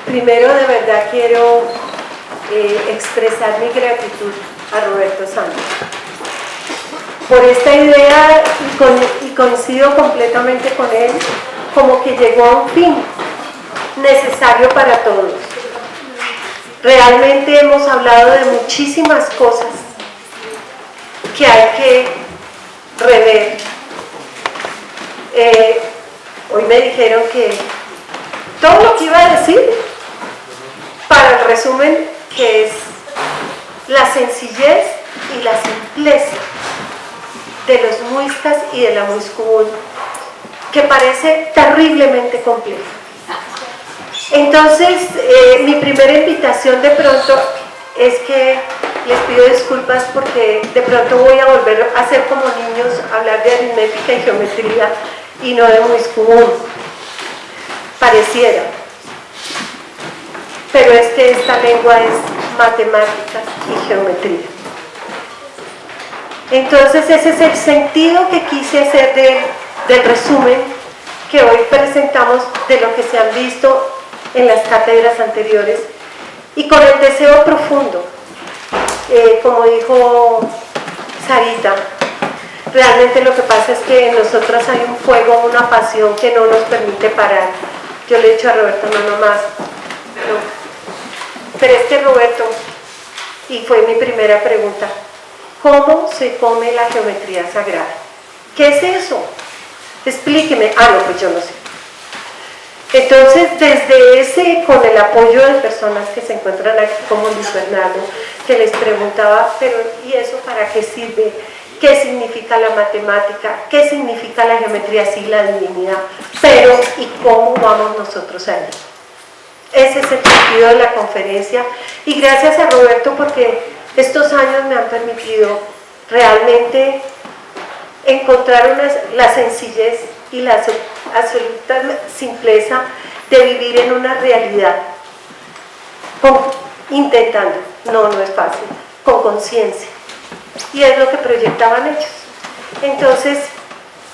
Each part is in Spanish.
Primero, de verdad quiero expresar mi gratitud a Roberto Santos por esta idea y coincido completamente con él, como que llegó a un fin necesario para todos. Realmente hemos hablado de muchísimas cosas que hay que rever. Hoy me dijeron que todo lo que iba a decir, para el resumen, que es la sencillez y la simpleza de los muiscas y de la muiscubul, que parece terriblemente complejo. Entonces, mi primera invitación de pronto es que les pido disculpas porque de pronto voy a volver a ser como niños, hablar de aritmética y geometría y no de muiscubul, pareciera. Pero es que esta lengua es matemática y geometría. Entonces ese es el sentido que quise hacer del resumen que hoy presentamos de lo que se han visto en las cátedras anteriores, y con el deseo profundo, como dijo Sarita, realmente lo que pasa es que en nosotros hay un fuego, una pasión que no nos permite parar. Yo le he dicho a Roberto, no más, pero es que Roberto, y fue mi primera pregunta, ¿cómo se come la geometría sagrada? ¿Qué es eso? Explíqueme. No, pues yo no sé. Entonces, desde ese, con el apoyo de personas que se encuentran aquí, como Luis Bernardo, que les preguntaba, pero ¿y eso para qué sirve? ¿Qué significa la matemática? ¿Qué significa la geometría? Sí, la divinidad. Pero, ¿y cómo vamos nosotros ahí? Ese es el sentido de la conferencia. Y gracias a Roberto, porque estos años me han permitido realmente encontrar la sencillez y la absoluta simpleza de vivir en una realidad, intentando, no es fácil, con conciencia, y es lo que proyectaban ellos. Entonces,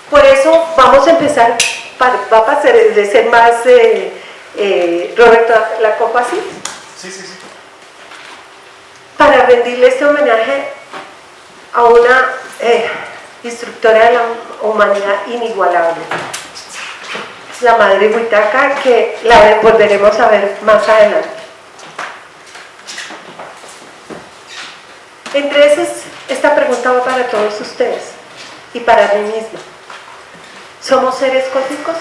por eso vamos a empezar, va a pasar de ser más, Roberto, la copa así. Sí. Para rendirle este homenaje a una instructora de la humanidad inigualable, la Madre Huitaca, que la volveremos a ver más adelante. Entre esas, esta pregunta va para todos ustedes y para mí misma. ¿Somos seres cósmicos?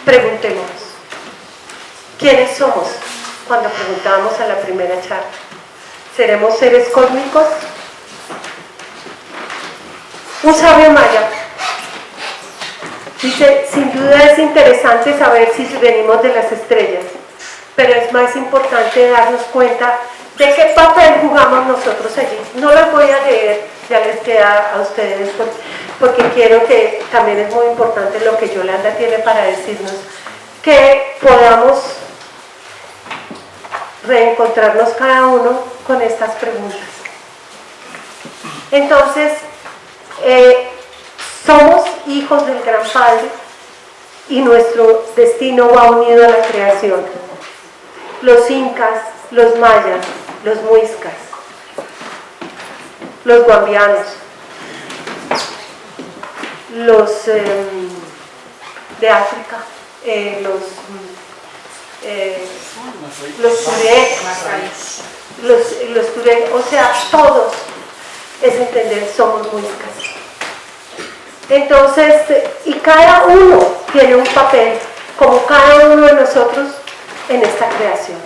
Preguntémonos. ¿Quiénes somos? Cuando preguntábamos a la primera charla, ¿seremos seres cósmicos? Un sabio maya dice, sin duda es interesante saber si venimos de las estrellas, pero es más importante darnos cuenta de qué papel jugamos nosotros allí. No las voy a leer, ya les queda a ustedes, porque quiero que también es muy importante lo que Yolanda tiene para decirnos, que podamos reencontrarnos cada uno con estas preguntas. Entonces, somos hijos del Gran Padre y nuestro destino va unido a la creación. Los incas, los mayas, los muiscas, los guambianos, los de África, los turek, o sea, todos, es entender, somos muiscas. Entonces, y cada uno tiene un papel, como cada uno de nosotros, en esta creación.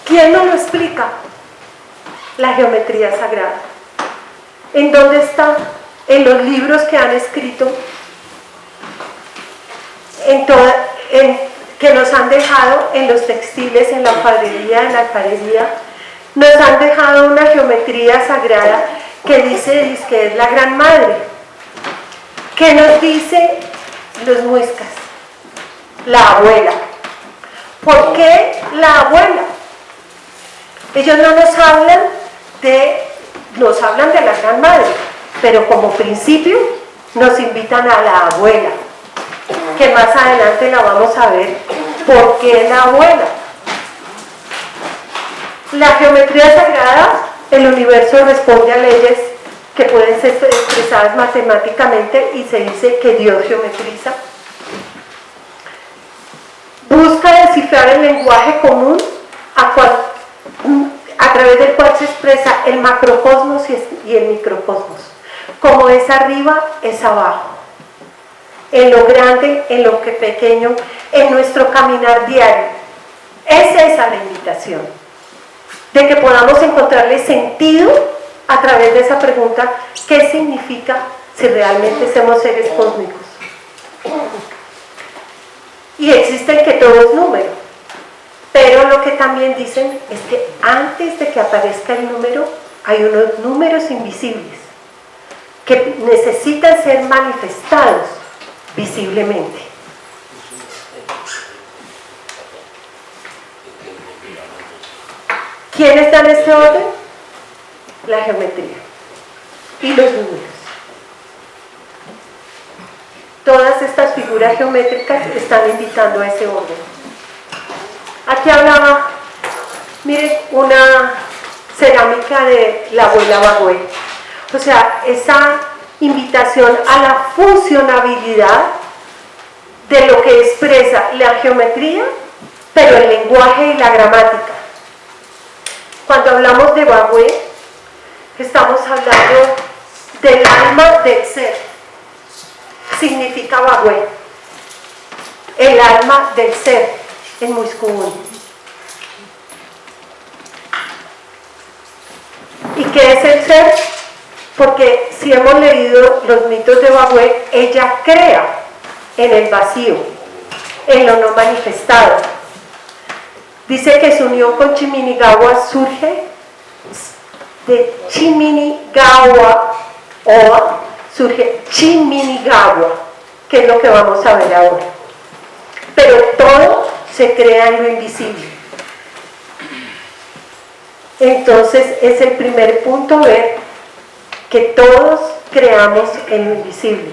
¿Quién nos lo explica? La geometría sagrada. ¿En dónde está? En los libros que han escrito, que nos han dejado en los textiles, en la alfarería, en la alfarería, nos han dejado una geometría sagrada que dice que es la Gran Madre. ¿Qué nos dice los muiscas? La abuela. ¿Por qué la abuela? Ellos no nos hablan de la Gran Madre, pero como principio nos invitan a la abuela. que más adelante la vamos a ver, ¿por qué es la buena? La geometría sagrada, el universo responde a leyes que pueden ser expresadas matemáticamente y se dice que Dios geometriza. Busca descifrar el lenguaje común a través del cual se expresa el macrocosmos y el microcosmos. Como es arriba, es abajo. En lo grande, en lo que pequeño, en nuestro caminar diario. Es esa la invitación. De que podamos encontrarle sentido a través de esa pregunta, ¿qué significa si realmente somos seres cósmicos? Y existen que todo es número, pero lo que también dicen es que antes de que aparezca el número, hay unos números invisibles que necesitan ser manifestados visiblemente. ¿Quiénes dan este orden? La geometría y los números. Todas estas figuras geométricas están invitando a ese orden. Aquí hablaba, miren, una cerámica de la abuela Bagüe. O sea, esa invitación a la funcionabilidad de lo que expresa la geometría, pero el lenguaje y la gramática. Cuando hablamos de Bagüe, estamos hablando del alma del ser. Significa Bagüe, el alma del ser en Muiscubún. ¿Y qué es el ser? Porque si hemos leído los mitos de Bagüe, ella crea en el vacío, en lo no manifestado. Dice que su unión con Chiminigawa surge de Chiminigawa, surge Chiminigawa, que es lo que vamos a ver ahora. Pero todo se crea en lo invisible. Entonces es el primer punto, ver que todos creamos en lo invisible,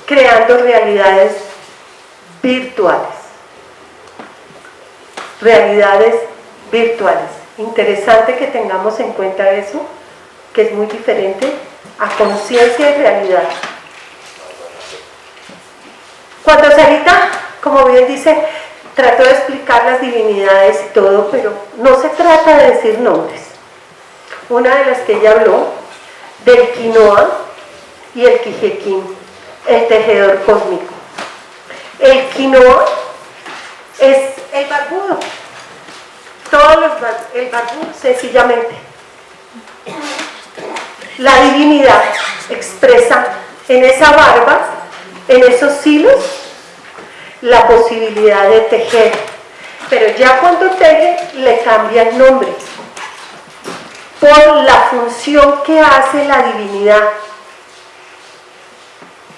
creando realidades virtuales. Realidades virtuales. Interesante que tengamos en cuenta eso, que es muy diferente a conciencia y realidad. Cuando Sarita, como bien dice, trató de explicar las divinidades y todo, pero no se trata de decir nombres. Una de las que ella habló, del quinoa y el quijequín, el tejedor cósmico. El quinoa es el barbudo, el barbudo sencillamente. La divinidad expresa en esa barba, en esos hilos, la posibilidad de tejer, pero ya cuando teje le cambia el nombre por la función que hace la divinidad,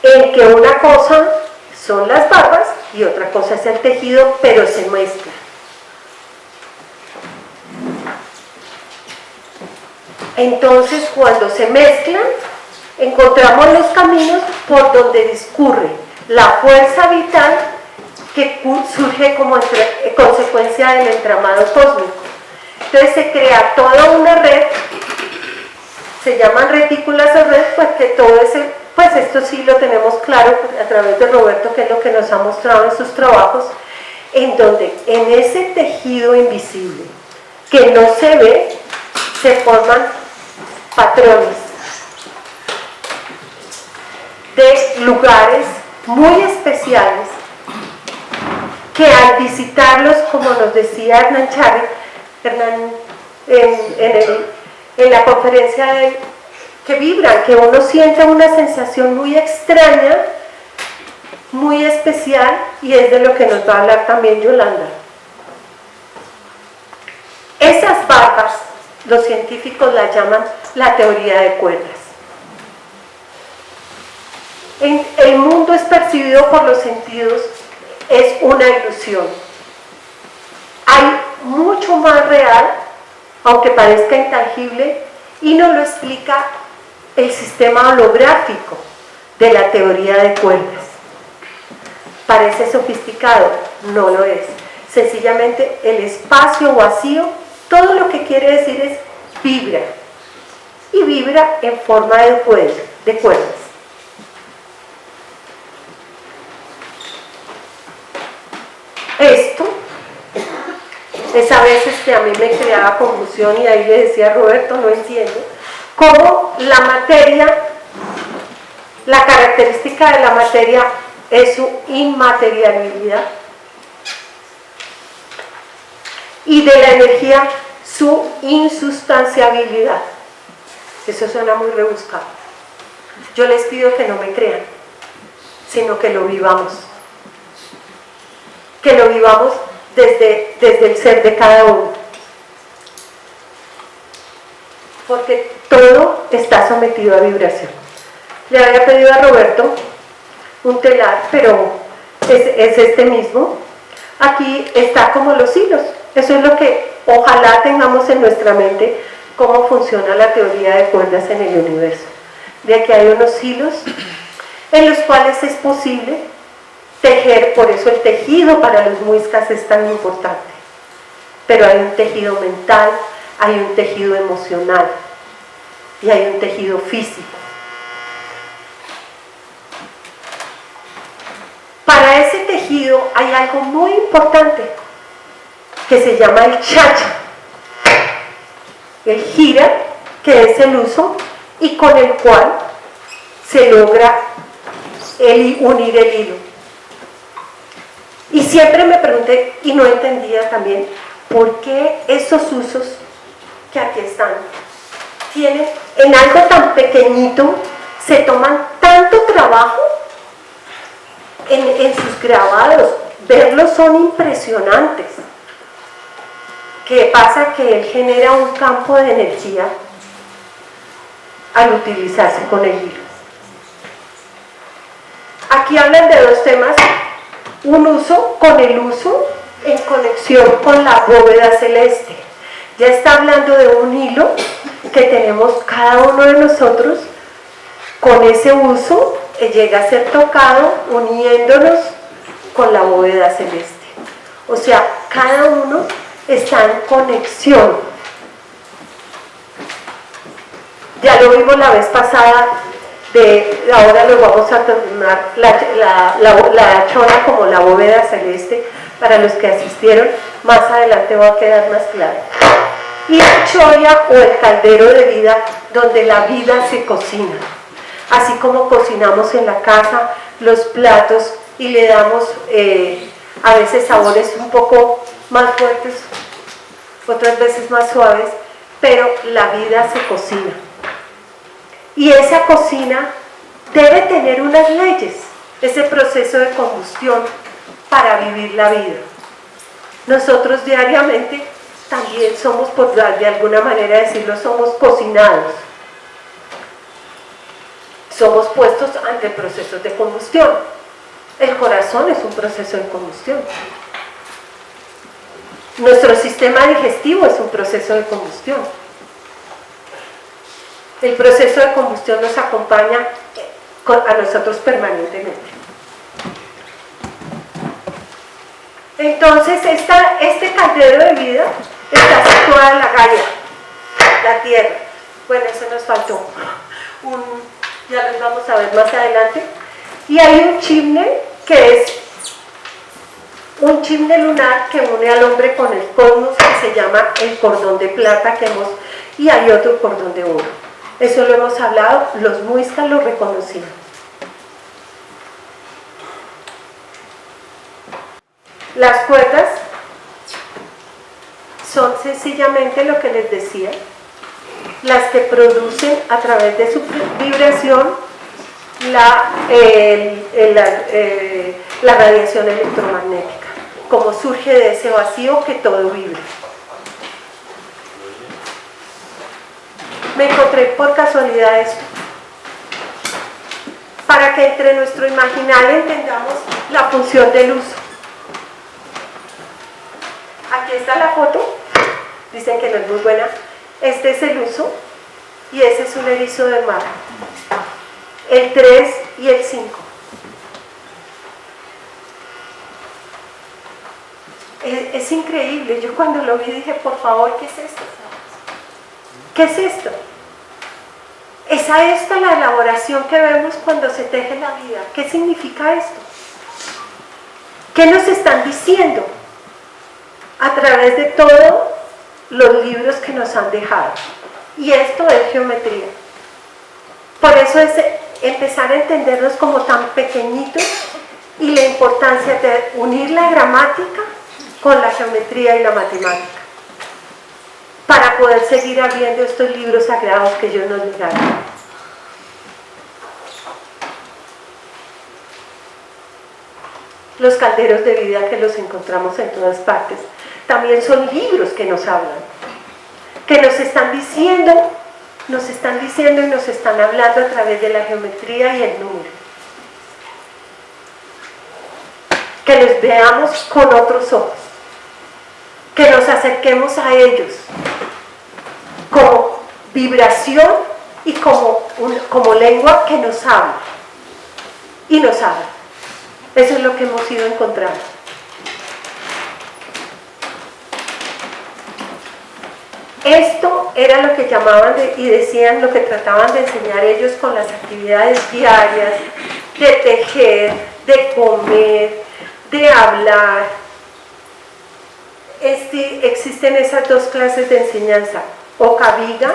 en que una cosa son las barbas y otra cosa es el tejido, pero se mezcla. Entonces, cuando se mezclan, encontramos los caminos por donde discurre la fuerza vital que surge como consecuencia del entramado cósmico. Entonces se crea toda una red, se llaman retículas o red, pues que todo ese, pues esto sí lo tenemos claro a través de Roberto, que es lo que nos ha mostrado en sus trabajos, en donde en ese tejido invisible que no se ve, se forman patrones de lugares muy especiales que al visitarlos, como nos decía Hernán Chávez, en la conferencia de él, que vibran, que uno siente una sensación muy extraña, muy especial, y es de lo que nos va a hablar también Yolanda. Esas barbas, los científicos las llaman la teoría de cuerdas. El mundo es percibido por los sentidos, es una ilusión. Hay mucho más real, aunque parezca intangible, y nos lo explica el sistema holográfico de la teoría de cuerdas. Parece sofisticado, no lo es. Sencillamente el espacio vacío, todo lo que quiere decir es vibra. Y vibra en forma de cuerdas. Esto es a veces que a mí me creaba confusión y ahí le decía a Roberto, no entiendo, cómo la materia, la característica de la materia es su inmaterialidad y de la energía su insustanciabilidad. Eso suena muy rebuscado. Yo les pido que no me crean, sino que lo vivamos. Que lo vivamos desde el ser de cada uno. Porque todo está sometido a vibración. Le había pedido a Roberto un telar, pero es este mismo. Aquí está como los hilos. Eso es lo que ojalá tengamos en nuestra mente, cómo funciona la teoría de cuerdas en el universo. De que hay unos hilos en los cuales es posible tejer, por eso el tejido para los muiscas es tan importante. Pero hay un tejido mental, hay un tejido emocional y hay un tejido físico. Para ese tejido hay algo muy importante que se llama el chacha. El gira, que es el uso y con el cual se logra unir el hilo. Y siempre me pregunté y no entendía también por qué esos usos que aquí están tienen en algo tan pequeñito, se toman tanto trabajo en sus grabados. Verlos son impresionantes. ¿Qué pasa? Que él genera un campo de energía al utilizarse con el hilo. Aquí hablan de dos temas, un uso con el uso en conexión con la bóveda celeste. Ya está hablando de un hilo que tenemos cada uno de nosotros, con ese uso llega a ser tocado uniéndonos con la bóveda celeste. O sea, cada uno está en conexión. Ya lo vimos la vez pasada, ahora lo vamos a tomar la chona como la bóveda celeste para los que asistieron. Más adelante va a quedar más claro. Y el choya o el caldero de vida, donde la vida se cocina. Así como cocinamos en la casa los platos y le damos a veces sabores un poco más fuertes, otras veces más suaves, pero la vida se cocina. Y esa cocina debe tener unas leyes, ese proceso de combustión para vivir la vida. Nosotros diariamente también somos, por de alguna manera decirlo, somos cocinados. Somos puestos ante procesos de combustión. El corazón es un proceso de combustión. Nuestro sistema digestivo es un proceso de combustión. El proceso de combustión nos acompaña a nosotros permanentemente. Entonces, este caldero de vida está situado en la Gaia, la Tierra. Bueno, eso nos faltó. Ya los vamos a ver más adelante. Y hay un chimne que es un chimne lunar que une al hombre con el cosmos, que se llama el cordón de plata y hay otro cordón de oro. Eso lo hemos hablado, los muiscas lo reconocían. Las cuerdas son sencillamente lo que les decía, las que producen a través de su vibración la radiación electromagnética, como surge de ese vacío que todo vibra. Me encontré por casualidad esto, para que entre nuestro imaginario entendamos la función del uso. Aquí está la foto, dicen que no es muy buena. Este es el uso y ese es un erizo de mar, el 3 y el 5. Es increíble. Yo cuando lo vi dije, por favor, ¿qué es esto? ¿Qué es esto? ¿Es a esto la elaboración que vemos cuando se teje la vida? ¿Qué significa esto? ¿Qué nos están diciendo a través de todos los libros que nos han dejado? Y esto es geometría. Por eso es empezar a entendernos como tan pequeñitos y la importancia de unir la gramática con la geometría y la matemática para poder seguir abriendo estos libros sagrados que Dios nos legaron. Los calderos de vida que los encontramos en todas partes también son libros que nos hablan, que nos están diciendo y nos están hablando a través de la geometría y el número. Que los veamos con otros ojos, que nos acerquemos a ellos como vibración y como lengua que nos habla y nos habla. Eso es lo que hemos ido encontrando. Esto era lo que llamaban y decían, lo que trataban de enseñar ellos con las actividades diarias, de tejer, de comer, de hablar. Existen esas dos clases de enseñanza, Okaviga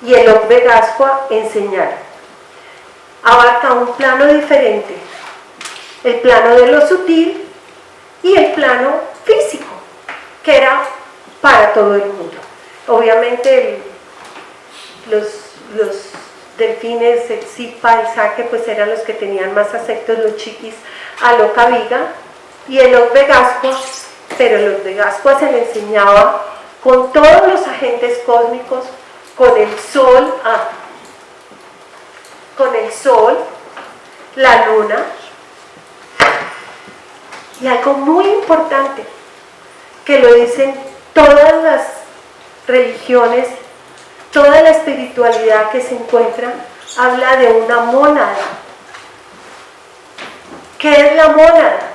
y el Okvegascua, enseñar. Abarca un plano diferente, el plano de lo sutil y el plano físico, que era para todo el mundo. Obviamente los delfines, el Zipa, el Saque, pues eran los que tenían más afectos, los chiquis, al Okaviga y el Okvegascua, pero el Okvegascua se le enseñaba con todos los agentes cósmicos, con el sol, la luna, y algo muy importante que lo dicen todas las religiones, toda la espiritualidad que se encuentra, habla de una mónada. ¿Qué es la mónada?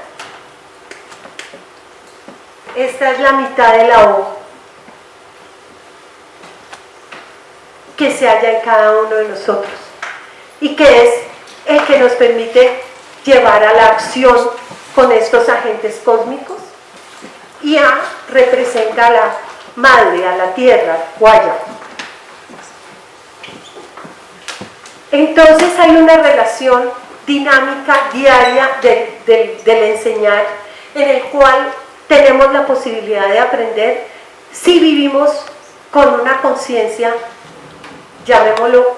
Esta es la mitad de la O que se halla en cada uno de nosotros y que es el que nos permite llevar a la acción con estos agentes cósmicos, y A representa a la madre, a la tierra, Guaya. Entonces hay una relación dinámica diaria del enseñar, en el cual tenemos la posibilidad de aprender si vivimos con una conciencia, llamémoslo,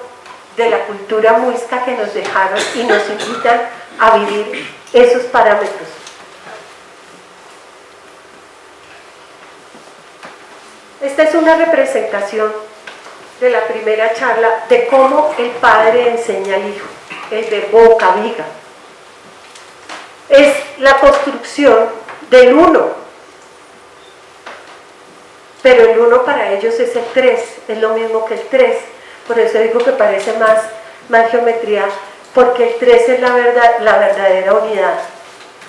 de la cultura muisca que nos dejaron y nos invitan a vivir esos parámetros. Esta es una representación de la primera charla de cómo el padre enseña al hijo, el verbo Okaviga. Es la construcción del uno, pero el uno para ellos es el 3, es lo mismo que el 3, por eso digo que parece más geometría, porque el 3 es la verdadera unidad,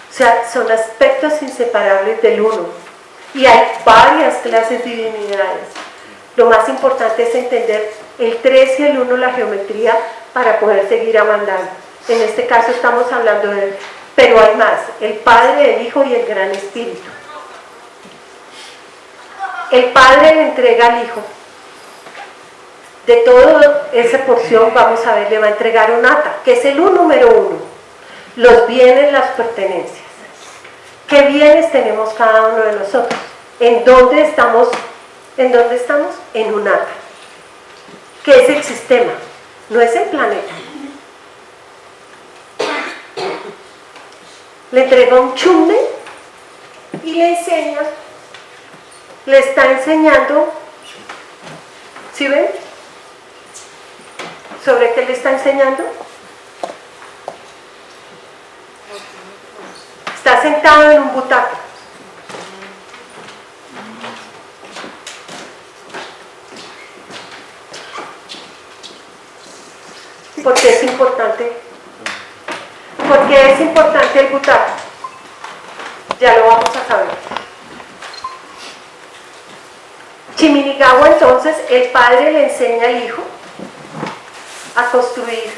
o sea, son aspectos inseparables del uno, y hay varias clases de divinidades. Lo más importante es entender el 3 y el 1, la geometría, para poder seguir avanzando. En este caso estamos hablando de, pero hay más, el Padre, el Hijo y el Gran Espíritu. El Padre le entrega al Hijo. De toda esa porción, vamos a ver, le va a entregar un ata, que es el número 1. Los bienes, las pertenencias. ¿Qué bienes tenemos cada uno de nosotros? ¿En dónde estamos? ¿En dónde estamos? En un ata. ¿Qué es el sistema? No es el planeta. Le entrega un chumbe y le enseña, le está enseñando, ¿sí ven? ¿Sobre qué le está enseñando? Está sentado en un butaco. ¿Por qué es importante? ¿Por qué es importante el butaco? Ya lo vamos a saber. Chiminigawa, entonces, el padre le enseña al hijo a construir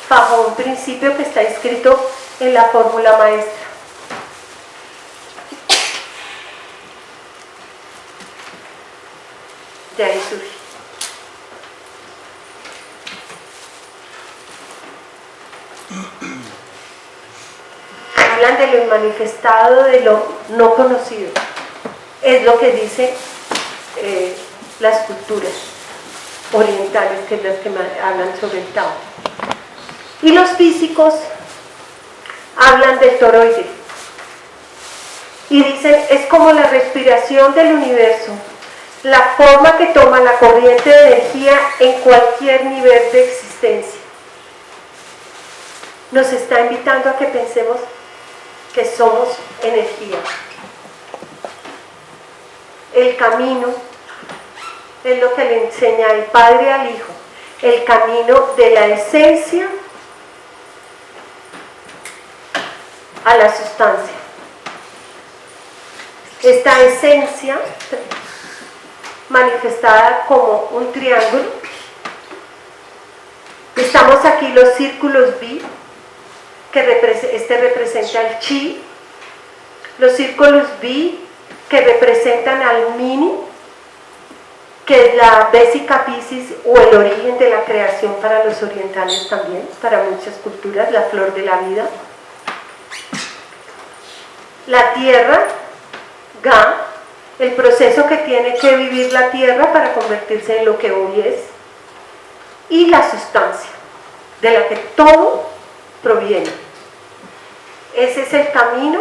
bajo un principio que está escrito en la fórmula maestra. De ahí surge. Hablan de lo manifestado, de lo no conocido. Es lo que dice las culturas orientales, que es las que hablan sobre el Tao. Y los físicos hablan del toroide y dicen, es como la respiración del universo, la forma que toma la corriente de energía en cualquier nivel de existencia. Nos está invitando a que pensemos que somos energía. El camino es lo que le enseña el Padre al Hijo, el camino de la esencia a la sustancia. Esta esencia manifestada como un triángulo. Estamos aquí los círculos B, que este representa el chi, los círculos B que representan al mini, que es la Vesica Piscis o el origen de la creación para los orientales también, para muchas culturas, la flor de la vida. La tierra, Ga, el proceso que tiene que vivir la tierra para convertirse en lo que hoy es, y la sustancia, de la que todo proviene. Ese es el camino,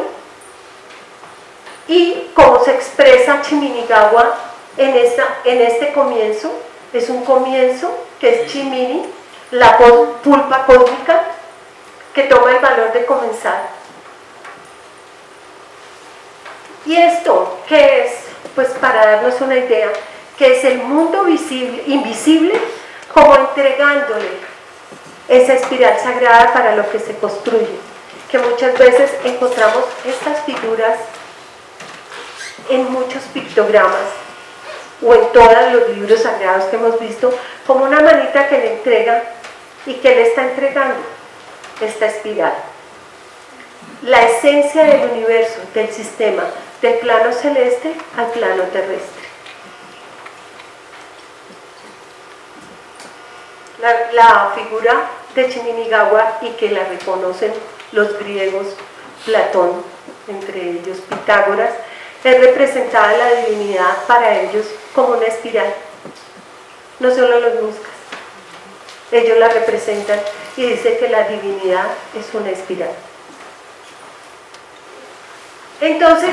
y como se expresa Chiminigawa en este comienzo, es un comienzo que es Chimini, la pulpa cósmica que toma el valor de comenzar. ¿Y esto qué es? Pues para darnos una idea, que es el mundo visible, invisible, como entregándole esa espiral sagrada para lo que se construye, que muchas veces encontramos estas figuras en muchos pictogramas o en todos los libros sagrados que hemos visto, como una manita que le entrega y que le está entregando esta espiral. La esencia del universo, del sistema, del plano celeste al plano terrestre. La figura de Chiminigawa, y que la reconocen los griegos, Platón, entre ellos Pitágoras, es representada la divinidad para ellos como una espiral. No solo los muscas, ellos la representan y dicen que la divinidad es una espiral. Entonces,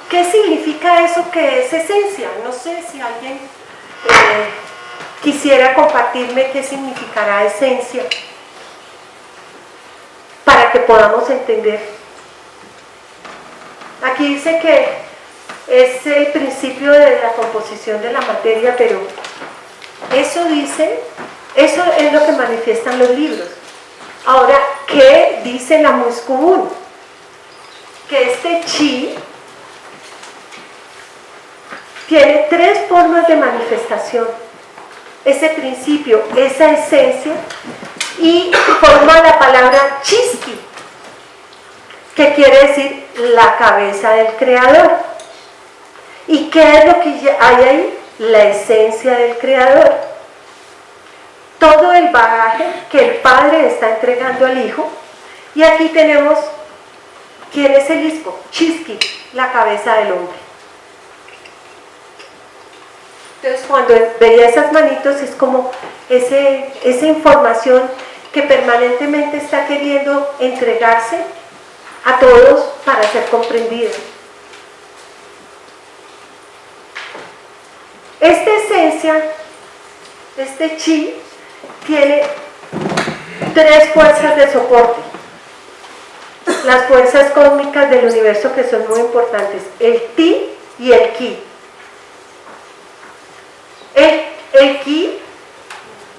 ¿qué significa eso que es esencia? No sé si alguien quisiera compartirme qué significará esencia para que podamos entender. Aquí dice que es el principio de la composición de la materia, pero eso dice, eso es lo que manifiestan los libros. Ahora, ¿qué dice la Muskubun? Que este chi tiene tres formas de manifestación, ese principio, esa esencia, y forma la palabra chiski, que quiere decir la cabeza del creador. ¿Y qué es lo que hay ahí? La esencia del creador. Todo el bagaje que el padre está entregando al hijo, y aquí tenemos, ¿quién es el isco? Chiski, la cabeza del hombre. Entonces, cuando veía esas manitos, es como esa información que permanentemente está queriendo entregarse a todos para ser comprendida. Esta esencia, este chi, tiene tres fuerzas de soporte. Las fuerzas cósmicas del universo, que son muy importantes, el ti y el ki. El ki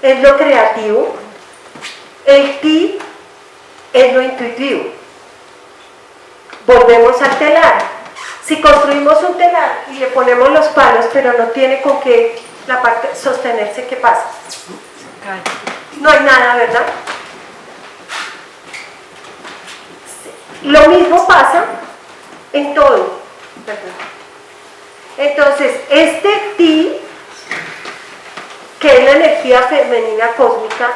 es lo creativo, el ti es lo intuitivo. Volvemos al telar. Si construimos un telar y le ponemos los palos, pero no tiene con qué la parte sostenerse, ¿qué pasa? No hay nada, ¿verdad? Lo mismo pasa en todo, ¿verdad? Entonces, este ti, que es la energía femenina cósmica,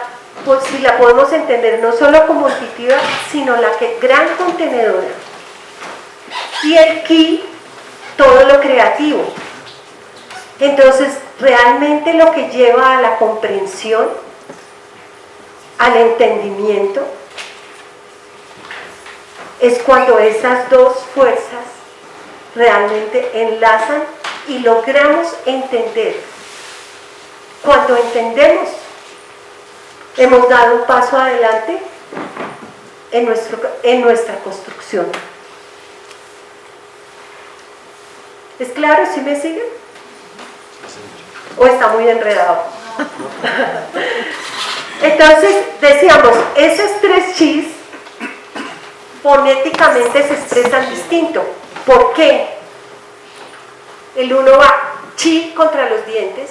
pues si la podemos entender no solo como intuitiva, sino la que gran contenedora. Y el ki, todo lo creativo. Entonces, realmente lo que lleva a la comprensión, al entendimiento, es cuando esas dos fuerzas realmente enlazan y logramos entender. Cuando entendemos, hemos dado un paso adelante en nuestra construcción. ¿Es claro? ¿Sí me siguen? ¿O está muy enredado? Entonces, decíamos, esos tres chis fonéticamente se expresan distinto. ¿Por qué? El uno va chi contra los dientes,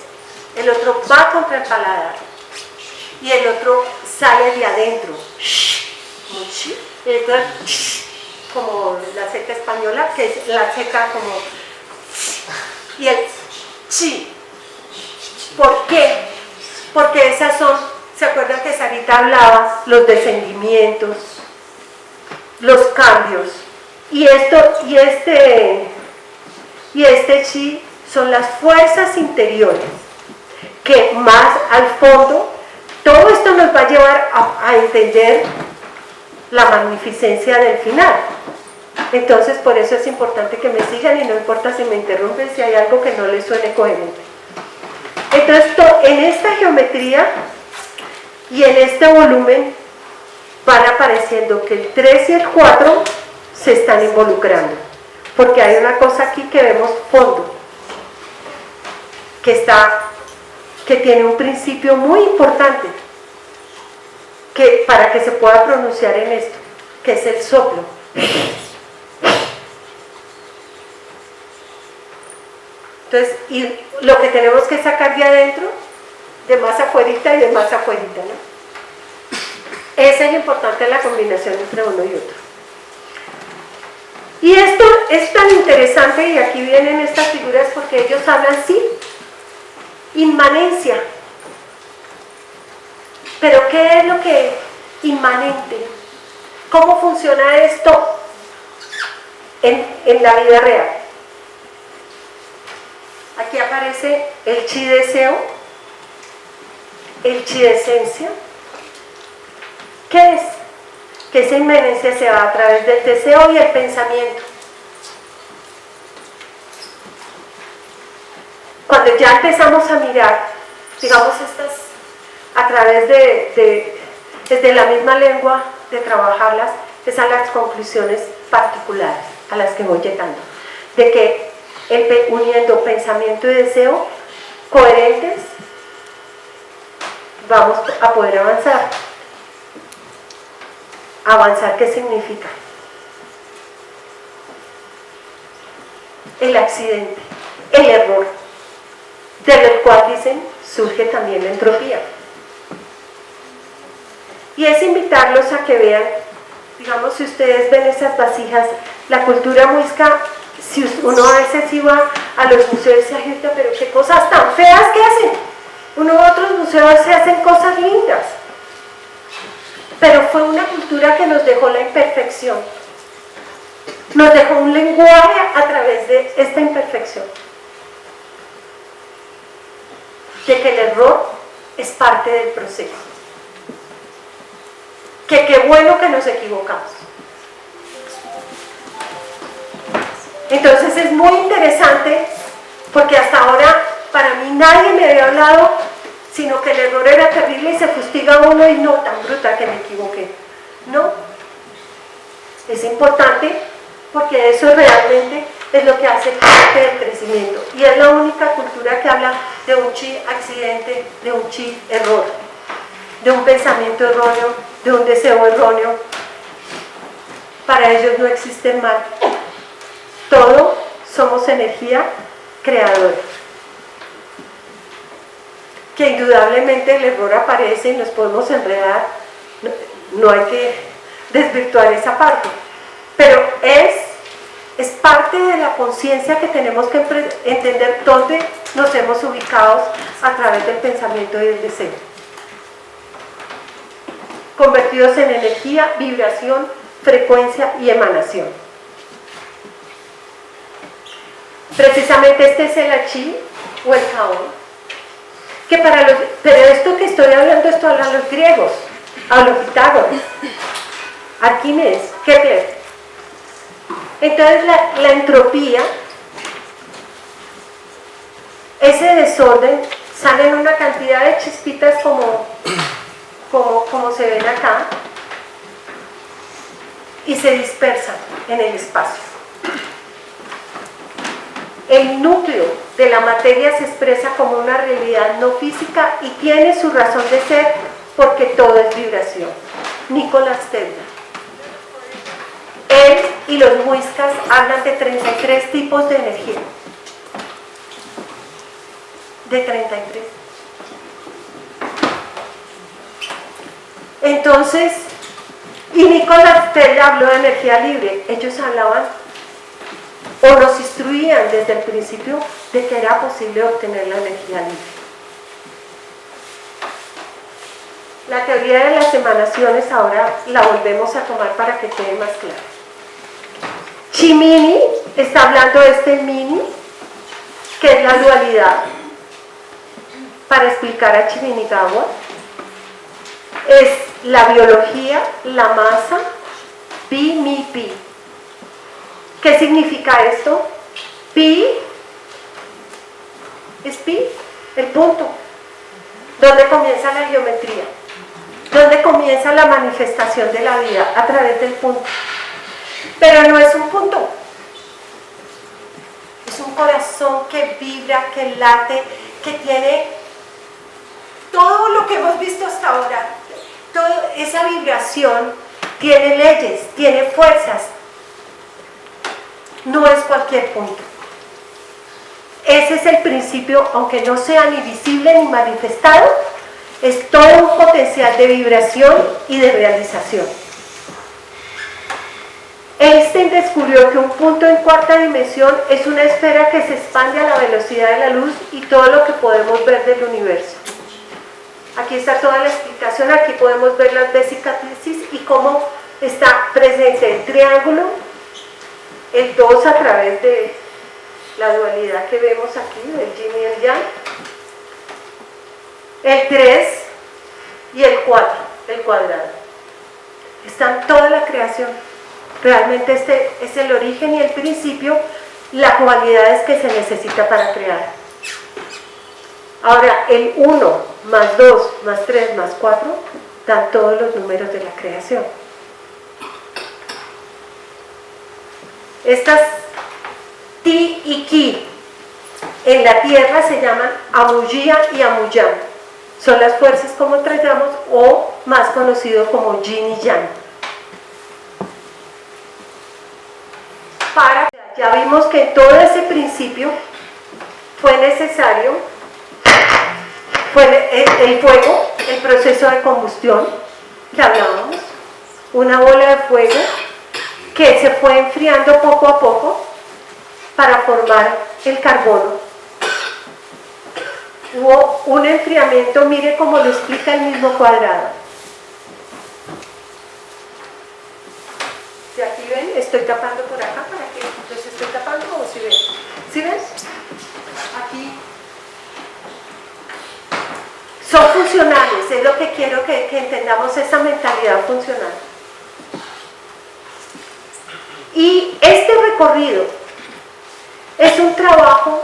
el otro va contra el paladar y el otro sale de adentro. Como chi, y el otro como la seca española, que es la seca como... Y el chi. ¿Por qué? Porque esas son, ¿se acuerdan que Sarita hablaba? Los descendimientos, los cambios. Y este chi son las fuerzas interiores que más al fondo, todo esto nos va a llevar a entender la magnificencia del final. Entonces, por eso es importante que me sigan y no importa si me interrumpen, si hay algo que no les suene coherente. Entonces, en esta geometría y en este volumen van apareciendo que el 3 y el 4 se están involucrando, porque hay una cosa aquí que vemos fondo, que tiene un principio muy importante para que se pueda pronunciar en esto, que es el soplo. Entonces, y lo que tenemos que sacar de adentro, de más afuerita y de más afuerita, ¿no? Esa es importante la combinación entre uno y otro. Y esto es tan interesante, y aquí vienen estas figuras porque ellos hablan, sí, inmanencia. Pero ¿qué es lo que es inmanente? ¿Cómo funciona esto en la vida real? Aquí aparece el chi deseo, el chi de esencia. ¿Qué es? Que esa inmanencia se va a través del deseo y el pensamiento. Cuando ya empezamos a mirar, digamos, estas a través desde la misma lengua, de trabajarlas, es a las conclusiones particulares a las que voy llegando. De que uniendo pensamiento y deseo coherentes, vamos a poder avanzar. ¿Avanzar qué significa? El accidente, el error, del cual dicen surge también la entropía. Y es invitarlos a que vean, digamos, si ustedes ven esas vasijas, la cultura muisca, si uno a veces iba a los museos y se dice, pero qué cosas tan feas que hacen. Uno u otros museos se hacen cosas lindas. Pero fue una cultura que nos dejó la imperfección. Nos dejó un lenguaje a través de esta imperfección. De que el error es parte del proceso. Que qué bueno que nos equivocamos. Entonces es muy interesante porque hasta ahora para mí nadie me había hablado sino que el error era terrible y se fustiga uno y no, tan bruta que me equivoqué. No, es importante porque eso realmente es lo que hace parte del crecimiento y es la única cultura que habla de un chi accidente, de un chi error, de un pensamiento erróneo, de un deseo erróneo. Para ellos no existe el mal. Todo somos energía creadora. Que indudablemente el error aparece y nos podemos enredar, no hay que desvirtuar esa parte, pero es parte de la conciencia que tenemos que entender dónde nos hemos ubicado a través del pensamiento y del deseo. Convertidos en energía, vibración, frecuencia y emanación. Precisamente este es el Achí o el Caón. Pero esto que estoy hablando, esto hablan los griegos, a los Pitágoras, Arquímedes, Kepler. Entonces la entropía, ese desorden, salen una cantidad de chispitas como se ven acá y se dispersan en el espacio. El núcleo de la materia se expresa como una realidad no física y tiene su razón de ser porque todo es vibración. Nicolás Tesla. Él y los muiscas hablan de 33 tipos de energía. De 33. Entonces, y Nicolás Tesla habló de energía libre. Ellos hablaban o nos instruían desde el principio de que era posible obtener la energía libre. La teoría de las emanaciones ahora la volvemos a tomar para que quede más claro. Chimini está hablando de este mini, que es la dualidad, para explicar a Chiminigawa. Es la biología, la masa, pi, mi, pi. ¿Qué significa esto? Pi es pi, el punto. ¿Dónde comienza la geometría? ¿Dónde comienza la manifestación de la vida? A través del punto. Pero no es un punto. Es un corazón que vibra, que late, que tiene todo lo que hemos visto hasta ahora. Toda esa vibración tiene leyes, tiene fuerzas. No es cualquier punto. Ese es el principio, aunque no sea ni visible ni manifestado, es todo un potencial de vibración y de realización. Einstein descubrió que un punto en cuarta dimensión es una esfera que se expande a la velocidad de la luz y todo lo que podemos ver del universo. Aquí está toda la explicación, aquí podemos ver las vesicatrices y cómo está presente el triángulo, el 2 a través de la dualidad que vemos aquí, del yin y el yang, el 3 y el 4, el cuadrado. Está en toda la creación. Realmente este es el origen y el principio, las cualidades que se necesita para crear. Ahora, el 1 más 2 más 3 más 4 dan todos los números de la creación. Estas Ti y Ki en la tierra se llaman Amuya y Amuyam. Son las fuerzas como traemos o más conocido como Yin y Yang. Ya vimos que en todo ese principio fue necesario el fuego, el proceso de combustión que hablábamos, una bola de fuego que se fue enfriando poco a poco para formar el carbono. Hubo un enfriamiento, mire cómo lo explica el mismo cuadrado. Si aquí ven, estoy tapando por acá para que los estoy tapando, o si ven. ¿Sí ves? Aquí son funcionales, es lo que quiero que entendamos, esa mentalidad funcional. Y este recorrido es un trabajo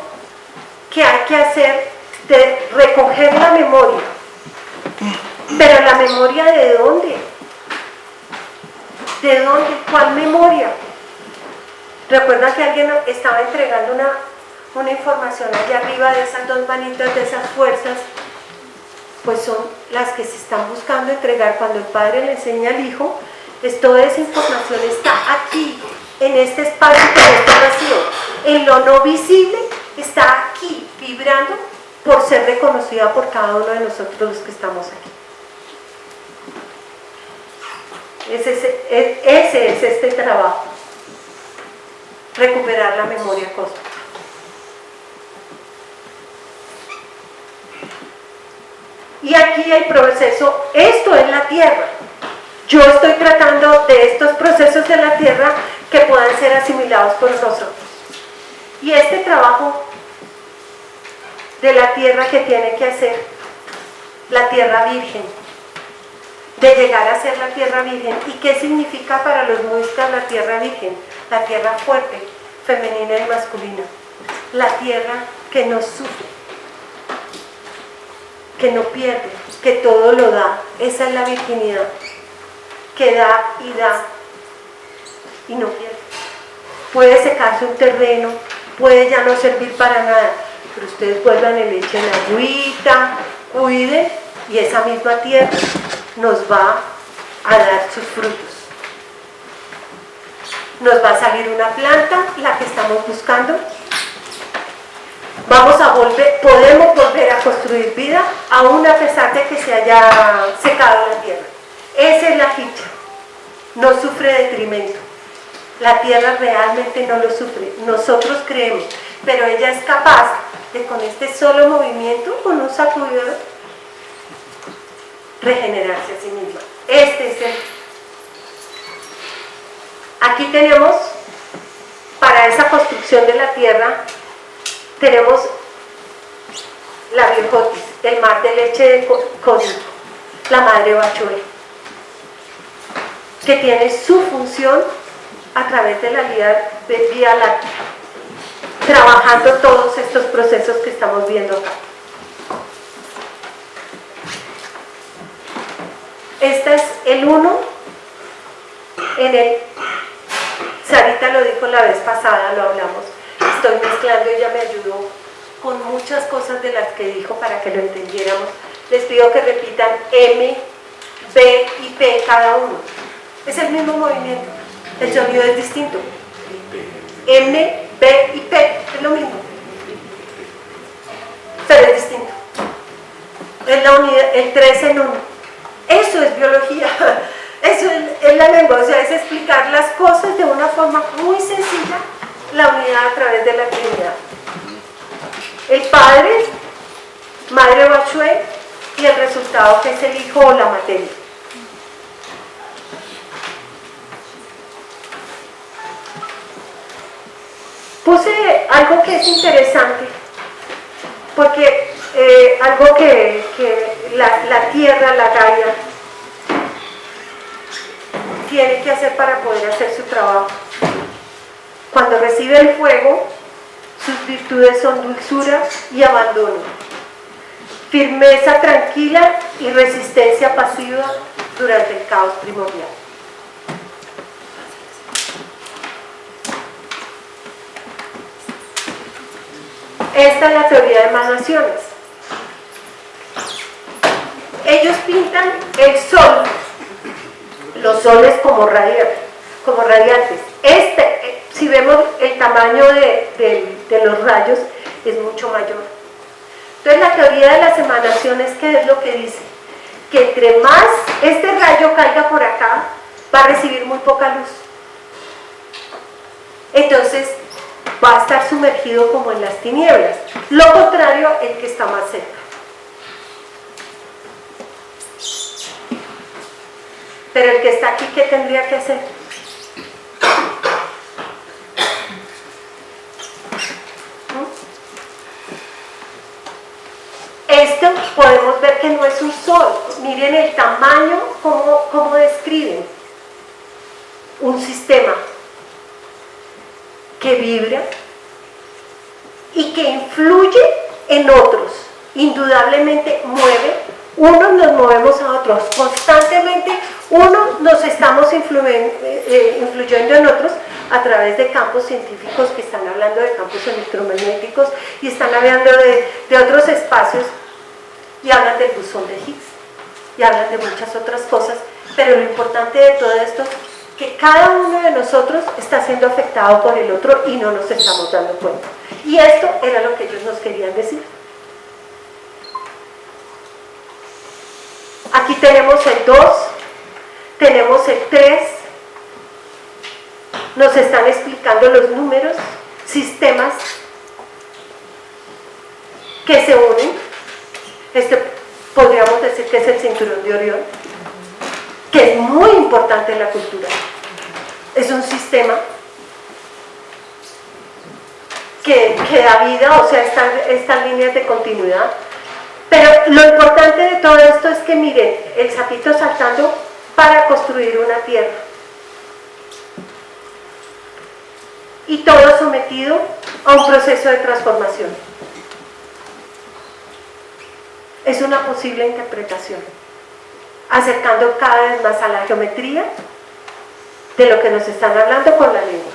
que hay que hacer de recoger la memoria. Pero la memoria ¿de dónde? ¿De dónde? ¿Cuál memoria? Recuerda que alguien estaba entregando una información allá arriba de esas dos manitas, de esas fuerzas, pues son las que se están buscando entregar cuando el padre le enseña al hijo. Toda esa información está aquí, en este espacio, en este vacío, en lo no visible, está aquí vibrando por ser reconocida por cada uno de nosotros los que estamos aquí. Ese es este trabajo, recuperar la memoria cósmica. Y aquí el proceso, esto es la Tierra. Yo estoy tratando de estos procesos de la Tierra que puedan ser asimilados por nosotros. Y este trabajo de la Tierra que tiene que hacer la Tierra Virgen, de llegar a ser la Tierra Virgen. ¿Y qué significa para los budistas la Tierra Virgen? La Tierra fuerte, femenina y masculina. La Tierra que no sufre, que no pierde, que todo lo da. Esa es la virginidad, que da y no pierde. Puede secarse un terreno, puede ya no servir para nada, pero ustedes vuelvan y le echen agüita, cuiden, y esa misma tierra nos va a dar sus frutos. Nos va a salir una planta, la que estamos buscando. Podemos volver a construir vida, aún a pesar de que se haya secado la tierra. Esa es la ficha. No sufre detrimento. La tierra realmente no lo sufre. Nosotros creemos, pero ella es capaz de, con este solo movimiento, con un sacudidor, regenerarse a sí misma. Este es el. Aquí tenemos, para esa construcción de la tierra, tenemos la Virjotis, el mar de leche de código, la madre Bachué, que tiene su función a través de la Vía Láctea, trabajando todos estos procesos que estamos viendo acá. Este es el 1 en el. Sarita lo dijo la vez pasada, lo hablamos. Estoy mezclando, ella me ayudó con muchas cosas de las que dijo para que lo entendiéramos. Les pido que repitan M, B y P cada uno. Es el mismo movimiento, el sonido es distinto. M, B y P es lo mismo, pero es distinto. Es la unidad, el 3 en 1. Eso es biología. Eso es la lengua, o sea, es explicar las cosas de una forma muy sencilla, la unidad a través de la Trinidad. El Padre, Madre Bachué, y el resultado que es el Hijo o la materia. Puse algo que es interesante, porque algo que la Tierra, la Gaia, tiene que hacer para poder hacer su trabajo. Cuando recibe el fuego, sus virtudes son dulzura y abandono, firmeza tranquila y resistencia pasiva durante el caos primordial. Esta es la teoría de emanaciones. Ellos pintan el sol, los soles como radiantes. Si vemos el tamaño de los rayos, es mucho mayor. Entonces la teoría de las emanaciones, ¿qué es lo que dice? Que entre más este rayo caiga por acá, va a recibir muy poca luz. Entonces va a estar sumergido como en las tinieblas. Lo contrario, el que está más cerca. Pero el que está aquí, ¿qué tendría que hacer? Esto podemos ver que no es un sol. Miren el tamaño, cómo describen un sistema que vibra y que influye en otros. Indudablemente mueve. Unos nos movemos a otros constantemente, unos nos estamos influyendo en otros a través de campos científicos que están hablando de campos electromagnéticos y están hablando de otros espacios y hablan del bosón de Higgs y hablan de muchas otras cosas, pero lo importante de todo esto que cada uno de nosotros está siendo afectado por el otro y no nos estamos dando cuenta. Y esto era lo que ellos nos querían decir. Aquí tenemos el 2, tenemos el 3, nos están explicando los números, sistemas que se unen. Podríamos decir que es el cinturón de Orión, que es muy importante en la cultura. Es un sistema que da vida, o sea, estas líneas de continuidad. Pero lo importante de todo esto es que miren, el sapito saltando para construir una tierra. Y todo sometido a un proceso de transformación. Es una posible interpretación, acercando cada vez más a la geometría de lo que nos están hablando con la lengua.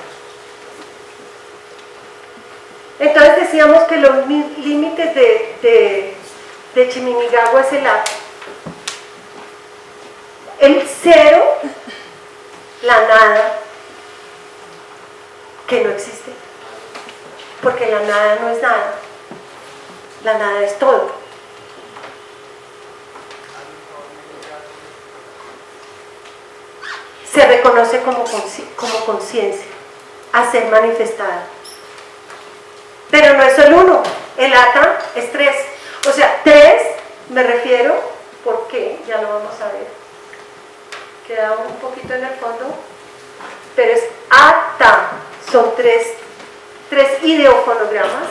Entonces decíamos que los límites de Chiminigagua es el A. El 0, la nada, que no existe, porque la nada no es nada, la nada es todo. Se reconoce como conciencia a ser manifestada. Pero no es solo uno, el ata es 3. O sea, 3 me refiero, porque ya lo vamos a ver, queda un poquito en el fondo, pero es ata, son tres ideofonogramas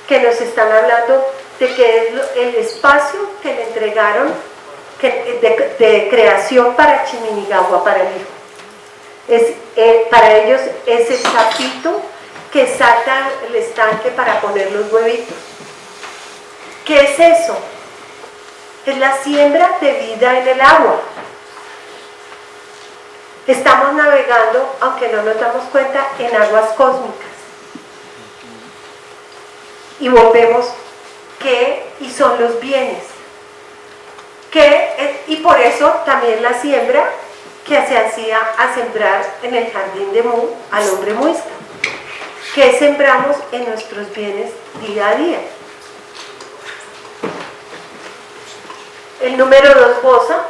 que nos están hablando de que es el espacio que le entregaron de creación para Chiminigagua, para el hijo. Para ellos es el sapito que salta el estanque para poner los huevitos. ¿Qué es eso? Es la siembra de vida en el agua. Estamos navegando, aunque no nos damos cuenta, en aguas cósmicas. Y volvemos, ¿qué? Y son los bienes. Y por eso también la siembra que se hacía a sembrar en el jardín de Mu al hombre muisca, que sembramos en nuestros bienes día a día. El número 2, bosa,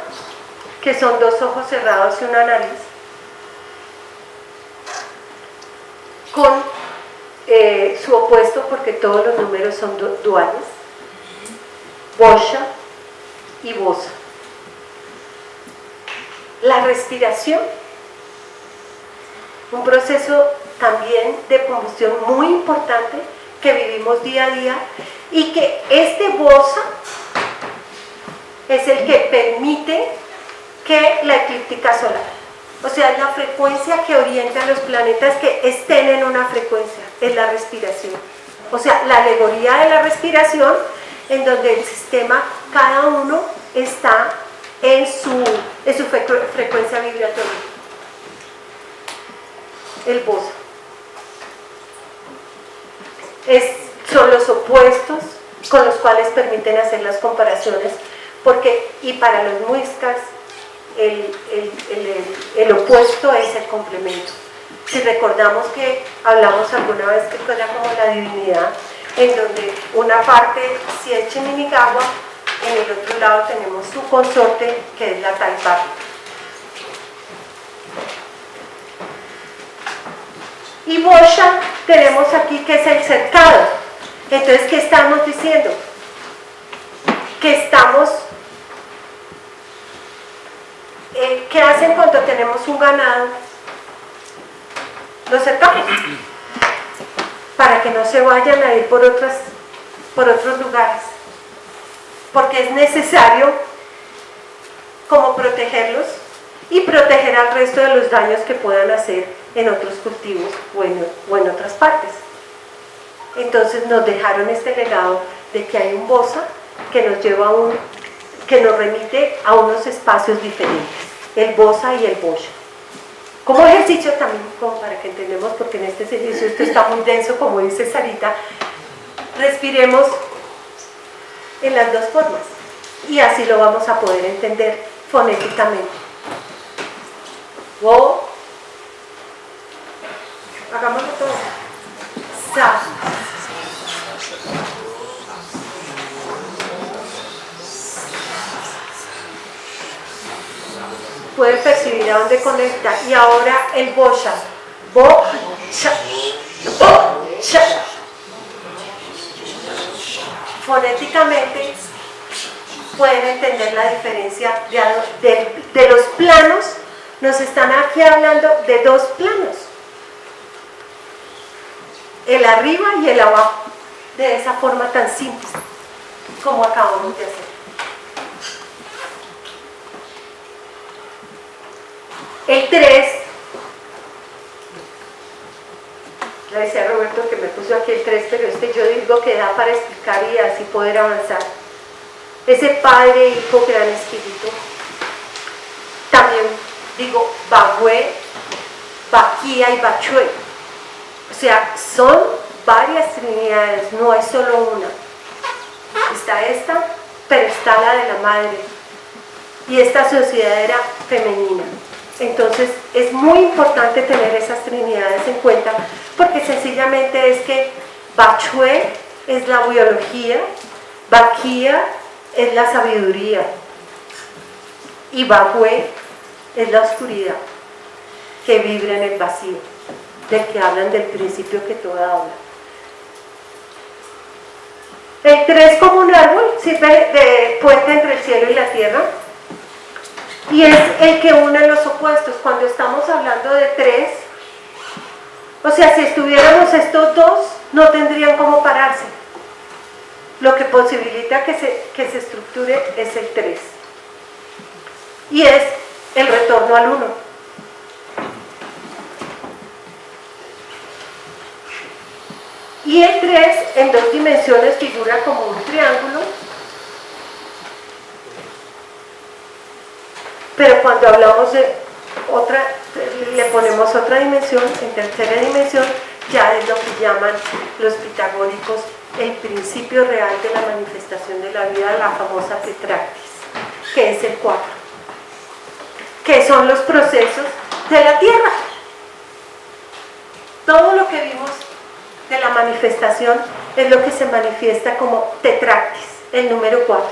que son 2 ojos cerrados y una nariz, con su opuesto, porque todos los números son duales, bosha y bosa. La respiración, un proceso también de combustión muy importante que vivimos día a día, y que este bosa es el que permite que la eclíptica solar, o sea, es la frecuencia que orienta a los planetas que estén en una frecuencia, es la respiración. O sea, la alegoría de la respiración, en donde el sistema, cada uno está en su frecuencia vibratoria. El bosa. Son los opuestos con los cuales permiten hacer las comparaciones, y para los muiscas el opuesto es el complemento. Si recordamos que hablamos alguna vez que era como la divinidad, en donde una parte si es Chiminigagua, en el otro lado tenemos su consorte, que es la Taipa. Y Bosha tenemos aquí que es el cercado. Entonces, ¿qué estamos diciendo? Que estamos... ¿qué hacen cuando tenemos un ganado? Lo cercamos para que no se vayan a ir por otros lugares, porque es necesario como protegerlos y proteger al resto de los daños que puedan hacer en otros cultivos o en otras partes. Entonces nos dejaron este legado de que hay un bosa que nos lleva que nos remite a unos espacios diferentes, el bosa y el bosha. Como ejercicio también, como para que entendamos, porque en este ejercicio esto está muy denso, como dice Sarita, respiremos en las dos formas y así lo vamos a poder entender fonéticamente. Wo, vuelve con esta. Y ahora el bocha. Bocha. Bocha. Fonéticamente pueden entender la diferencia de los planos. Nos están aquí hablando de dos planos, el arriba y el abajo, de esa forma tan simple como acabamos de hacer. El 3, le decía a Roberto que me puso aquí el 3, pero yo digo que da para explicar y así poder avanzar. Ese Padre, Hijo, Gran Espíritu. También digo Bagüe, Baquía y Bachue. O sea, son varias trinidades, no es solo una. Está esta, pero está la de la madre. Y esta sociedad era femenina. Entonces es muy importante tener esas trinidades en cuenta, porque sencillamente es que Bachue es la biología, Baquía es la sabiduría y Bagüe es la oscuridad que vibra en el vacío, del que hablan del principio que todo habla. El 3 como un árbol sirve de puente entre el cielo y la tierra y es el que une los opuestos. Cuando estamos hablando de 3, o sea, si estuviéramos estos dos, no tendrían cómo pararse. Lo que posibilita que se estructure es el 3 y es el retorno al 1. Y el 3 en 2 dimensiones figura como un triángulo, pero cuando hablamos de otra, le ponemos otra dimensión, en tercera dimensión, ya es lo que llaman los pitagóricos el principio real de la manifestación de la vida, la famosa tetractis, que es el 4, que son los procesos de la Tierra. Todo lo que vimos de la manifestación es lo que se manifiesta como tetractis, el número 4.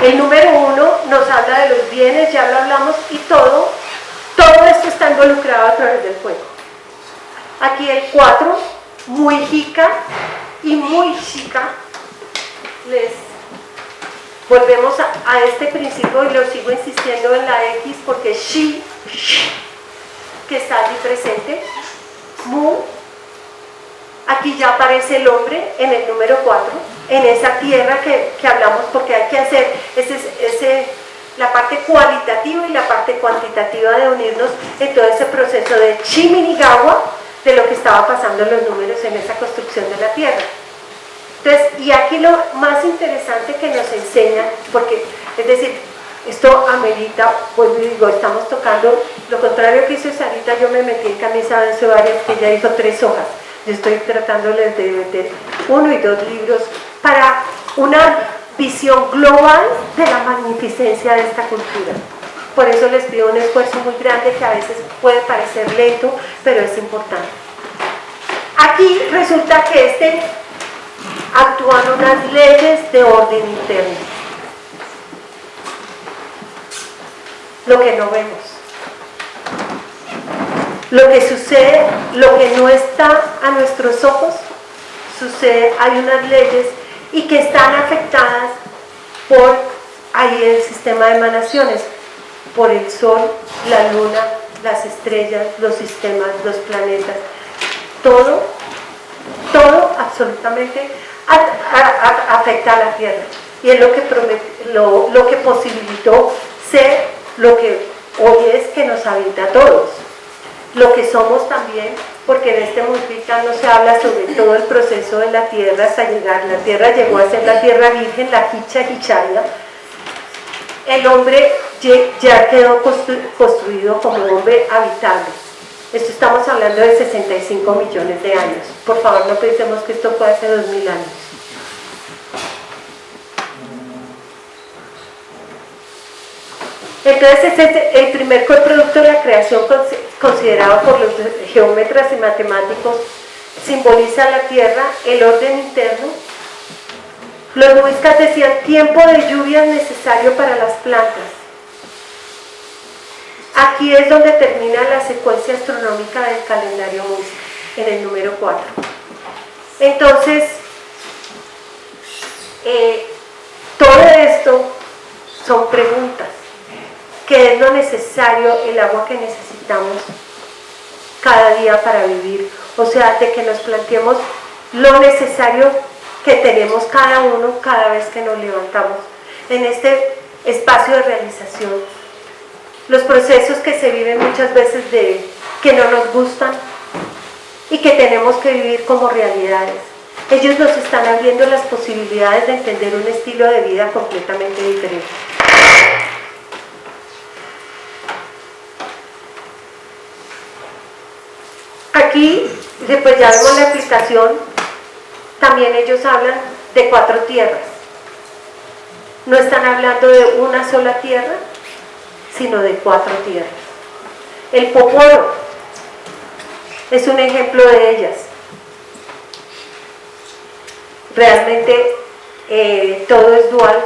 El número 1 nos habla de los bienes, ya lo hablamos, y todo esto está involucrado a través del fuego. Aquí el 4, muy jica y muy chica, les volvemos a este principio y lo sigo insistiendo en la X porque shi, que está allí presente, mu, aquí ya aparece el hombre en el número 4, en esa tierra que hablamos, porque hay que hacer la parte cualitativa y la parte cuantitativa de unirnos en todo ese proceso de Chiminigawa, de lo que estaba pasando en los números en esa construcción de la tierra. Entonces, y aquí lo más interesante que nos enseña, porque es decir, esto amerita, pues digo, estamos tocando, lo contrario que hizo Sarita, yo me metí en camisa de varias, que ella dijo 3 hojas, yo estoy tratándoles de meter 1 y 2 libros para una visión global de la magnificencia de esta cultura. Por eso les pido un esfuerzo muy grande que a veces puede parecer lento, pero es importante. Aquí resulta que actúan unas leyes de orden interno, lo que no vemos, lo que sucede, lo que no está a nuestros ojos, sucede, hay unas leyes y que están afectadas por ahí el sistema de emanaciones, por el sol, la luna, las estrellas, los sistemas, los planetas, todo absolutamente afecta a la Tierra, y es lo que posibilitó ser lo que hoy es, que nos habita a todos, lo que somos también, porque en este Multica no se habla sobre todo el proceso de la Tierra hasta llegar. La Tierra llegó a ser la Tierra Virgen, la Hichaya. El hombre ya quedó construido como hombre habitable. Esto estamos hablando de 65 millones de años. Por favor, no pensemos que esto fue hace 2000 años. Entonces, este es el primer coproducto de la creación considerado por los geómetras y matemáticos. Simboliza la Tierra, el orden interno, Los muiscas decían tiempo de lluvia es necesario para las plantas. Aquí es donde termina la secuencia astronómica del calendario muisca, en el número 4. Entonces, todo esto son preguntas. ¿Qué es lo necesario, el agua que necesitamos cada día para vivir? O sea, de que nos planteemos lo necesario que tenemos cada uno cada vez que nos levantamos en este espacio de realización. Los procesos que se viven muchas veces que no nos gustan y que tenemos que vivir como realidades. Ellos nos están abriendo las posibilidades de entender un estilo de vida completamente diferente. Aquí, después ya vemos la aplicación, también ellos hablan de 4 tierras. No están hablando de una sola tierra, sino de 4 tierras. El poporo es un ejemplo de ellas. Realmente todo es dual,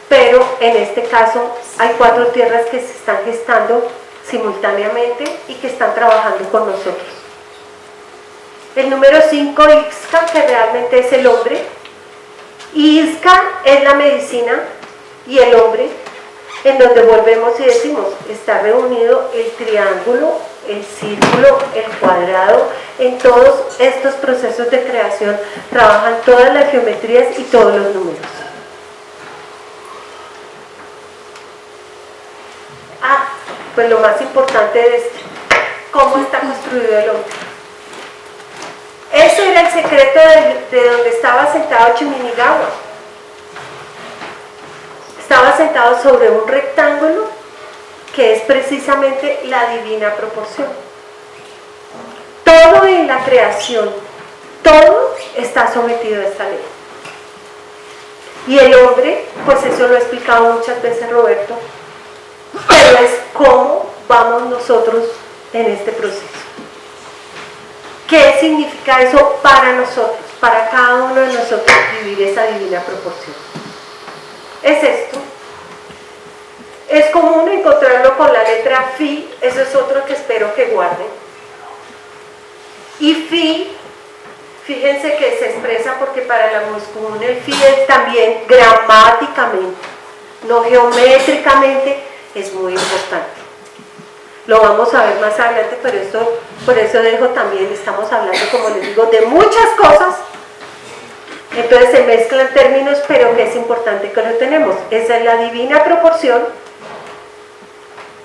pero en este caso hay 4 tierras que se están gestando simultáneamente y que están trabajando con nosotros. El número 5, Ixca, que realmente es el hombre. Y Ixca es la medicina y el hombre, en donde volvemos y decimos, está reunido el triángulo, el círculo, el cuadrado. En todos estos procesos de creación trabajan todas las geometrías y todos los números. Pues lo más importante de esto, ¿cómo está construido el hombre? Ese era el secreto de donde estaba sentado Chiminigawa. Estaba sentado sobre un rectángulo que es precisamente la divina proporción. Todo en la creación, todo está sometido a esta ley. Y el hombre, pues eso lo ha explicado muchas veces Roberto, pero es cómo vamos nosotros en este proceso. ¿Qué significa eso para nosotros, para cada uno de nosotros vivir esa divina proporción? Es esto. Es común encontrarlo con la letra Fi, eso es otro que espero que guarden. Y Fi, fíjense que se expresa porque para la común el Fi es también gramáticamente, no geométricamente, es muy importante. Lo vamos a ver más adelante, pero esto, por eso dejo también, estamos hablando, como les digo, de muchas cosas. Entonces se mezclan términos, pero que es importante que lo tenemos. Esa es la divina proporción,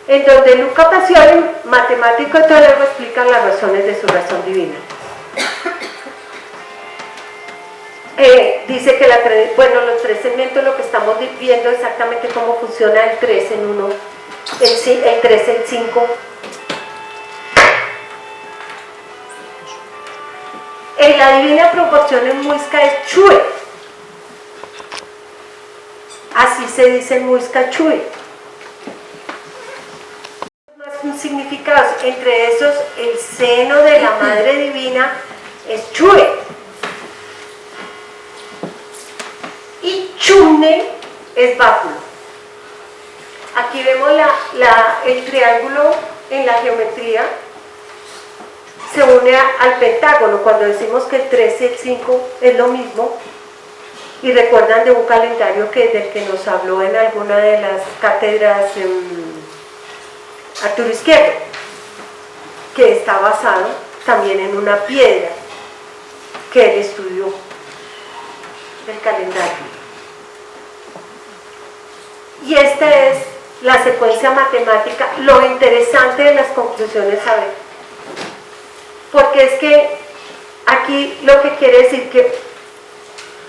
en donde Luca Pacioli, matemático y teólogo, explica las razones de su razón divina. Dice que los 3 segmentos, lo que estamos viendo exactamente cómo funciona el 3 en 1, el 3 en 5. La divina proporción en muisca es Chue. Así se dice en muisca Chue. Más significados, entre esos el seno de la Madre Divina es Chue. Y Chumne es báculo. Aquí vemos el triángulo en la geometría. Se une al pentágono cuando decimos que el 3 y el 5 es lo mismo. Y recuerdan de un calendario del que nos habló en alguna de las cátedras Arturo Izquierdo, que está basado también en una piedra que él estudió del calendario. Y esta es la secuencia matemática, lo interesante de las conclusiones, a ver, porque es que aquí lo que quiere decir que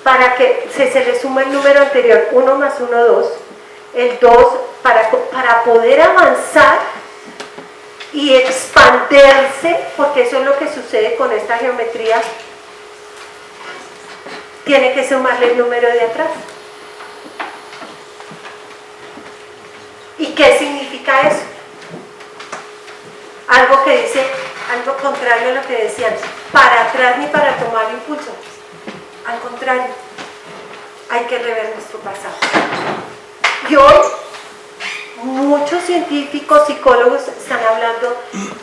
para que se le suma el número anterior, 1 más 1, 2, el 2, para poder avanzar y expandirse, porque eso es lo que sucede con esta geometría, tiene que sumarle el número de atrás. ¿Y qué significa eso? Algo que dice, algo contrario a lo que decían, para atrás ni para tomar impulso, al contrario. hay que rever nuestro pasado. Y hoy muchos científicos, psicólogos están hablando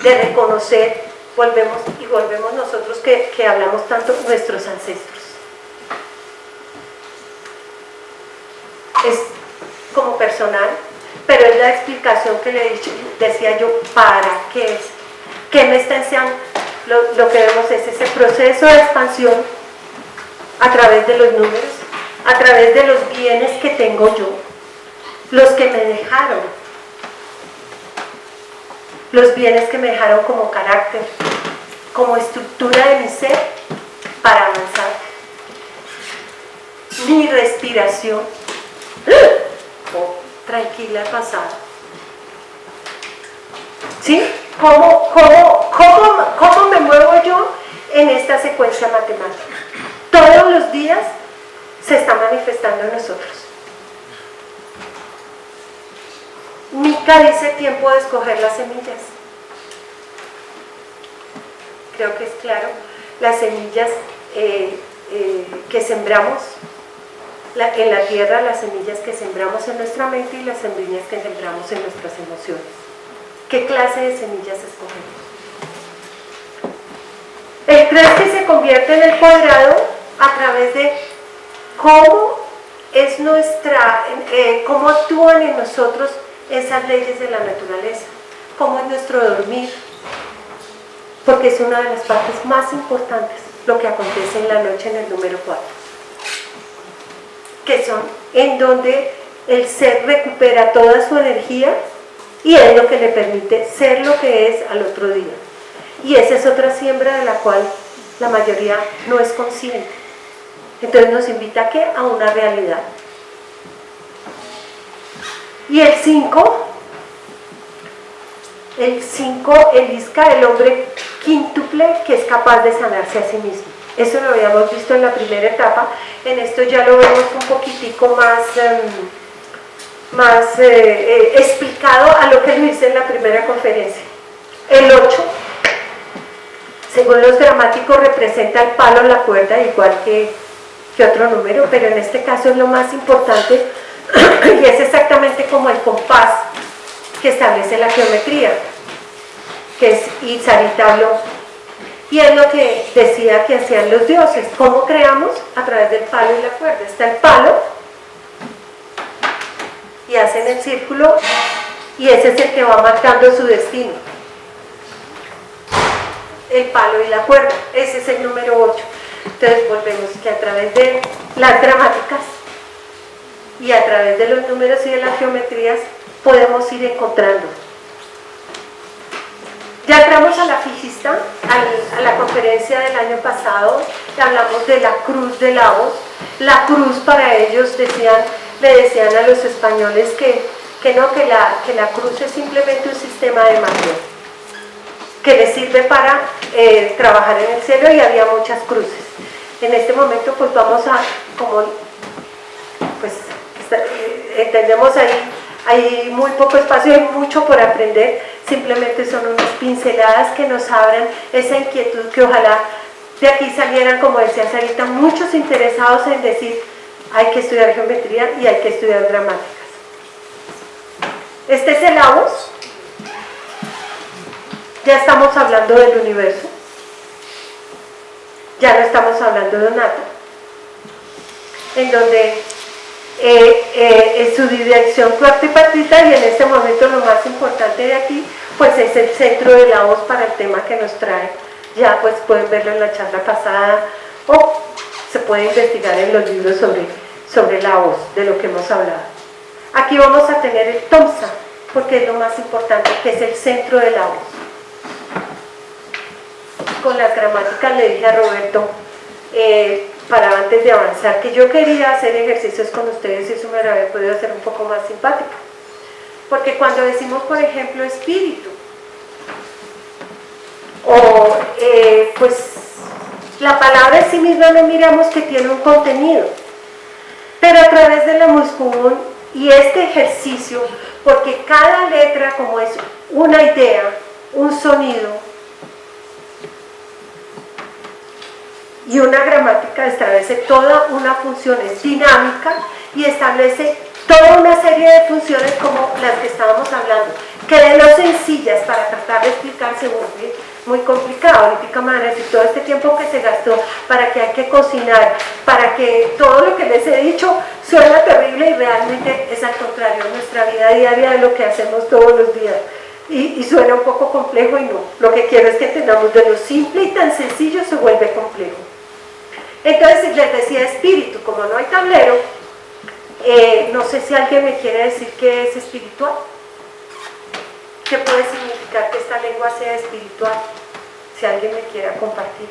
de reconocer, volvemos nosotros que hablamos tanto, nuestros ancestros. Es como personal, pero es la explicación que le decía yo, ¿para qué es? ¿Qué me está enseñando? Lo que vemos es ese proceso de expansión a través de los números, a través de los bienes que tengo yo, los que me dejaron, los bienes que me dejaron como carácter, como estructura de mi ser para avanzar, mi respiración, tranquila pasada, ¿sí? ¿Cómo me muevo yo en esta secuencia matemática? Todos los días se está manifestando en nosotros. Mica dice tiempo de escoger las semillas. Creo que es claro. Las semillas que sembramos en la tierra, las semillas que sembramos en nuestra mente y las semillas que sembramos en nuestras emociones. ¿Qué clase de semillas escogemos? El 3 que se convierte en el cuadrado a través de cómo es cómo actúan en nosotros esas leyes de la naturaleza, cómo es nuestro dormir, porque es una de las partes más importantes, lo que acontece en la noche en el número 4, que son en donde el ser recupera toda su energía y es lo que le permite ser lo que es al otro día. Y esa es otra siembra de la cual la mayoría no es consciente. Entonces nos invita ¿a qué? A una realidad. Y el 5, el Isca, el hombre quíntuple que es capaz de sanarse a sí mismo. Eso lo habíamos visto en la primera etapa. En esto ya lo vemos un poquitico más explicado a lo que lo hice en la primera conferencia. El 8, según los gramáticos, representa el palo, la cuerda, igual que otro número, pero en este caso es lo más importante y es exactamente como el compás que establece la geometría, que es y Sarita habló. Y es lo que decía que hacían los dioses. ¿Cómo creamos? A través del palo y la cuerda. Está el palo y hacen el círculo y ese es el que va marcando su destino. El palo y la cuerda, ese es el número 8. Entonces volvemos que a través de las gramáticas y a través de los números y de las geometrías podemos ir encontrando. Ya entramos a la fijista, a la conferencia del año pasado, hablamos de la cruz de Laos. La cruz para ellos le decían a los españoles que la cruz es simplemente un sistema de magia, que les sirve para trabajar en el cielo y había muchas cruces. En este momento pues vamos a, entendemos hay muy poco espacio, hay mucho por aprender, simplemente son unas pinceladas que nos abran esa inquietud que ojalá de aquí salieran, como decía Sarita, muchos interesados en decir hay que estudiar geometría y hay que estudiar gramáticas. Este es el Laos. Ya estamos hablando del universo, ya no estamos hablando de un átomo, en donde es su dirección cuartipartita y en este momento lo más importante de aquí pues es el centro de Laos para el tema que nos trae. Ya pues pueden verlo en la charla pasada o se puede investigar en los libros sobre Laos, de lo que hemos hablado. Aquí vamos a tener el Tomsa, porque es lo más importante, que es el centro de Laos. Con las gramáticas le dije a Roberto, para antes de avanzar, que yo quería hacer ejercicios con ustedes y eso me lo había podido hacer un poco más simpática. Porque cuando decimos, por ejemplo, espíritu, o pues la palabra en sí misma no miramos que tiene un contenido, pero a través de la Muskun y este ejercicio, porque cada letra como es una idea, un sonido, Y una gramática establece toda una función, es dinámica y establece toda una serie de funciones como las que estábamos hablando, que de lo sencillas para tratar de explicar se vuelve muy complicado. Ahorita me van a decir todo este tiempo que se gastó para que hay que cocinar, para que todo lo que les he dicho suena terrible y realmente es al contrario, nuestra vida diaria de lo que hacemos todos los días. Y suena un poco complejo y no. Lo que quiero es que entendamos de lo simple y tan sencillo se vuelve complejo. Entonces les decía espíritu, como no hay tablero, no sé si alguien me quiere decir qué es espiritual. ¿Qué puede significar que esta lengua sea espiritual? Si alguien me quiera compartir.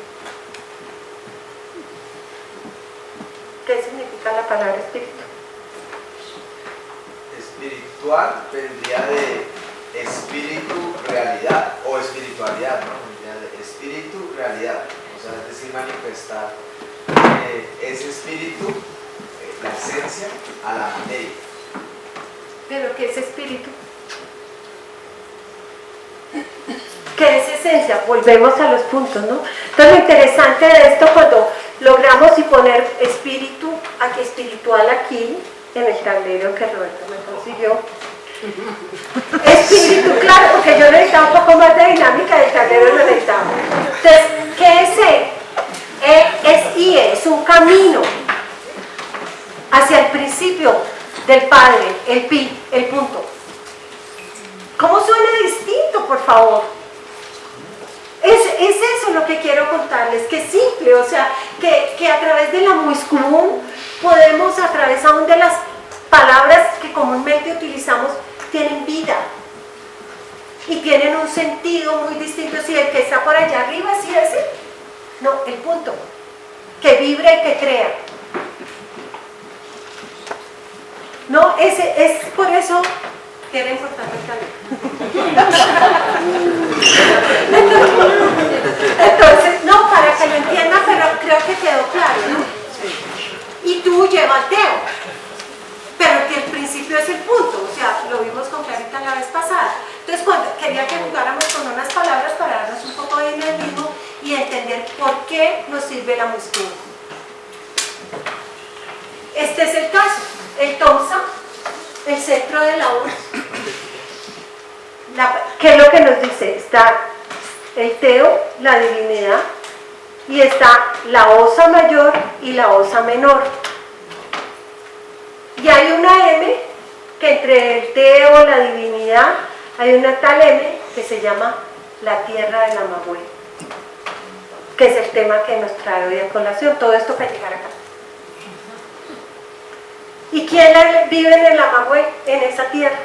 ¿Qué significa la palabra espíritu? Espiritual vendría de espíritu, realidad, o espiritualidad, ¿no? Vendría de espíritu, realidad, o sea, es decir, manifestar ese espíritu, la esencia, a la materia. ¿Pero qué es espíritu? ¿Qué es esencia? Volvemos a los puntos, ¿no? Entonces lo interesante de esto, cuando logramos y poner espíritu, aquí, espiritual aquí, en el tablero que Roberto me consiguió. Espíritu, claro, porque yo necesitaba un poco más de dinámica del tablero, lo necesitaba. Entonces, ¿qué es E? E es IE, es un camino hacia el principio del Padre, el pi, el punto. ¿Cómo suena distinto, por favor? Es eso lo que quiero contarles, que es simple, o sea, que a través de la muiscum podemos, a través aún de las palabras que comúnmente utilizamos, tienen vida y tienen un sentido muy distinto. Si el que está por allá arriba, ¿sí ese? No, el punto, que vibra y que crea. No, ese es por eso que era importante también. Entonces, no, para que lo entiendan, pero creo que quedó claro, ¿no? Y tú lleva al Teo, pero que el principio es el punto, o sea, lo vimos con Clarita la vez pasada. Entonces, quería que jugáramos con unas palabras para darnos un poco de dinamismo y entender por qué nos sirve la música. Este es el caso, el Tomsa, el centro de la voz. ¿Qué es lo que nos dice? Está el Teo, la divinidad, y está la osa mayor y la osa menor. Y hay una M que entre el Teo, la divinidad, hay una tal M que se llama la tierra de la Magüe, que es el tema que nos trae hoy a colación, todo esto para llegar acá. ¿Y quiénes viven en la Magüe, en esa tierra?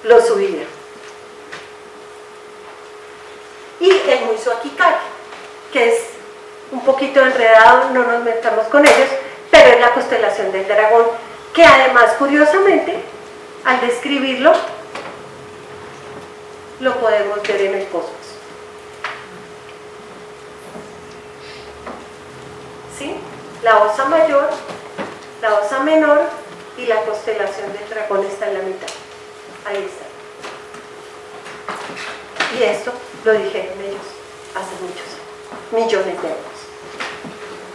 Los Subida. Y el Muizuakikaki, que es un poquito enredado, no nos metamos con ellos, pero es la constelación del dragón, que además, curiosamente, al describirlo, lo podemos ver en el cosmos. ¿Sí? La osa mayor, la osa menor y la constelación del dragón está en la mitad. Ahí está. Y esto lo dijeron ellos hace muchos años, millones de años,